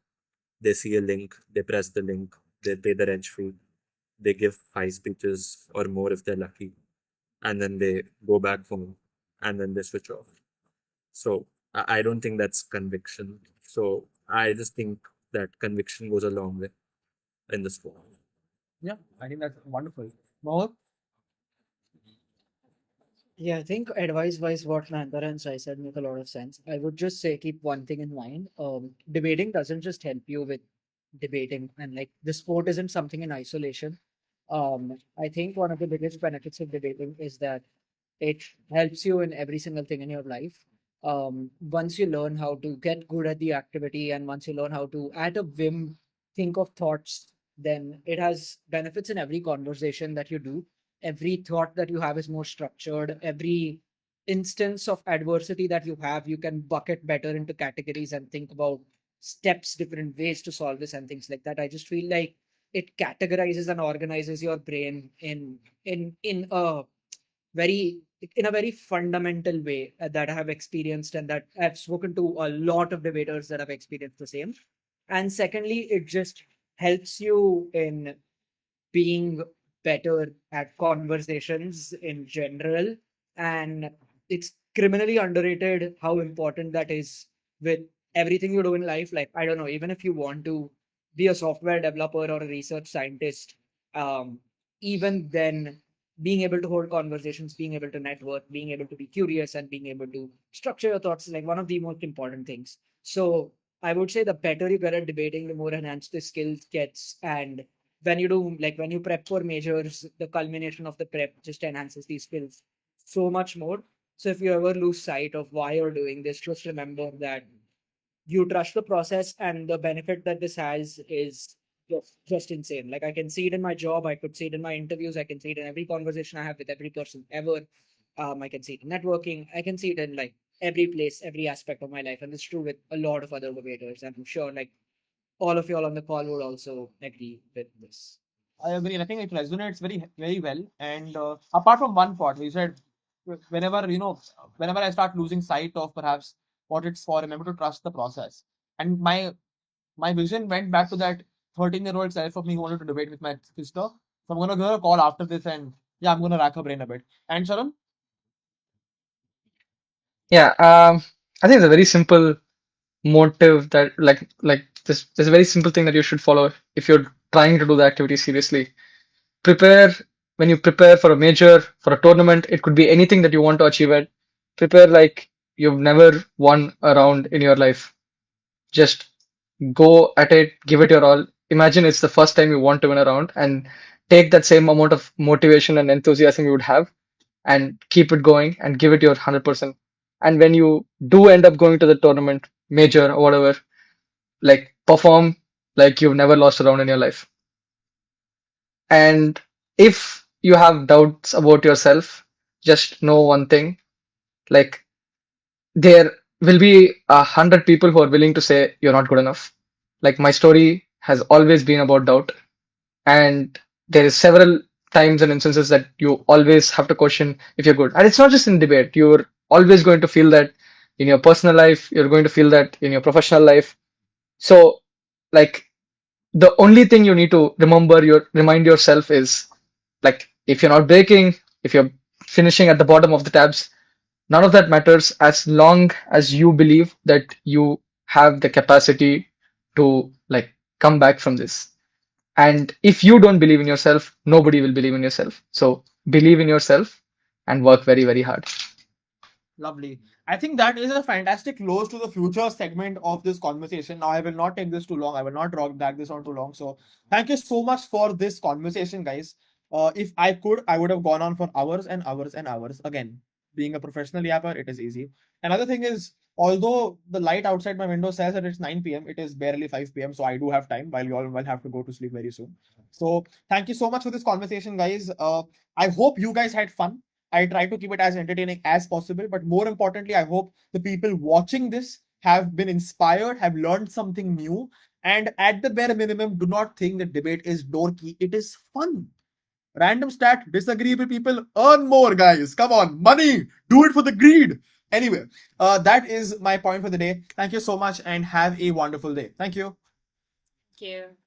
They see a link, they press the link, they pay the rent fee, they give 5 speeches or more if they're lucky, and then they go back home and then they switch off. So I don't think that's conviction. So I just think that conviction goes a long way in this sport. Yeah, I think that's wonderful. Mohit? Yeah, I think advice-wise, what Nayantara and Sai said make a lot of sense. I would just say keep one thing in mind. Debating doesn't just help you with debating, and like the sport isn't something in isolation. I think one of the biggest benefits of debating is that it helps you in every single thing in your life. Once you learn how to get good at the activity, and once you learn how to, at a whim, think of thoughts, then it has benefits in every conversation that you do. Every thought that you have is more structured. Every instance of adversity that you have, you can bucket better into categories and think about steps, different ways to solve this, and things like that. I just feel like it categorizes and organizes your brain in a very in a very fundamental way that I have experienced, and that I've spoken to a lot of debaters that have experienced the same. And secondly, it just helps you in being better at conversations in general. And it's criminally underrated how important that is with everything you do in life. Like, I don't know, even if you want to be a software developer or a research scientist, um, even then, being able to hold conversations, being able to network, being able to be curious, and being able to structure your thoughts is like one of the most important things. So, I would say the better you get at debating, the more enhanced the skills gets. And when you do, like, when you prep for majors, the culmination of the prep just enhances these skills so much more. So if you ever lose sight of why you're doing this, just remember that you trust the process, and the benefit that this has is just insane. Like, I can see it in my job, I could see it in my interviews, I can see it in every conversation I have with every person ever. I can see it in networking, I can see it in like every place, every aspect of my life, and it's true with a lot of other debaters. And I'm sure like all of y'all on the call would also agree with this. I agree, and I think it resonates very well. And apart from one part, we said whenever whenever I start losing sight of perhaps what it's for, remember to trust the process. And my vision went back to that 13-year-old self of me who wanted to debate with my sister. So I'm gonna give her a call after this, and yeah, I'm gonna rack her brain a bit. And Sharon, Yeah, I think it's a very simple motive that like this. There's a very simple thing that you should follow if you're trying to do the activity seriously. Prepare when you prepare for a major, for a tournament. It could be anything that you want to achieve at. Prepare like you've never won a round in your life. Just go at it, give it your all. Imagine it's the first time you want to win a round, and take that same amount of motivation and enthusiasm you would have and keep it going and give it your 100%. And when you do end up going to the tournament, major or whatever, like perform like you've never lost a round in your life. And if you have doubts about yourself, just know one thing, like there will be 100 people who are willing to say you're not good enough. Like my story has always been about doubt, and there is several times and instances that you always have to question if you're good. And it's not just in debate. You're always going to feel that in your personal life. You're going to feel that in your professional life. So, like the only thing you need to remind yourself is like if you're not breaking, if you're finishing at the bottom of the tabs, none of that matters as long as you believe that you have the capacity to like come back from this. And if you don't believe in yourself, nobody will believe in yourself. So believe in yourself and work very, very hard. lovely. I think that is a fantastic close to the future segment of this conversation. Now, I will not take this too long. I will not drag this on too long. So, thank you so much for this conversation, guys. If I could, I would have gone on for hours and hours and hours. Again, being a professional yapper, it is easy. Another thing is, although the light outside my window says that it's 9 p.m., it is barely 5 p.m. So, I do have time while you all will have to go to sleep very soon. So, thank you so much for this conversation, guys. I hope you guys had fun. I try to keep it as entertaining as possible, but more importantly, I hope the people watching this have been inspired, have learned something new, and at the bare minimum, do not think that debate is dorky. It is fun. Random stat, disagreeable people earn more, guys. Come on, money. Do it for the greed. Anyway, that is my point for the day. Thank you so much and have a wonderful day. Thank you. Thank you.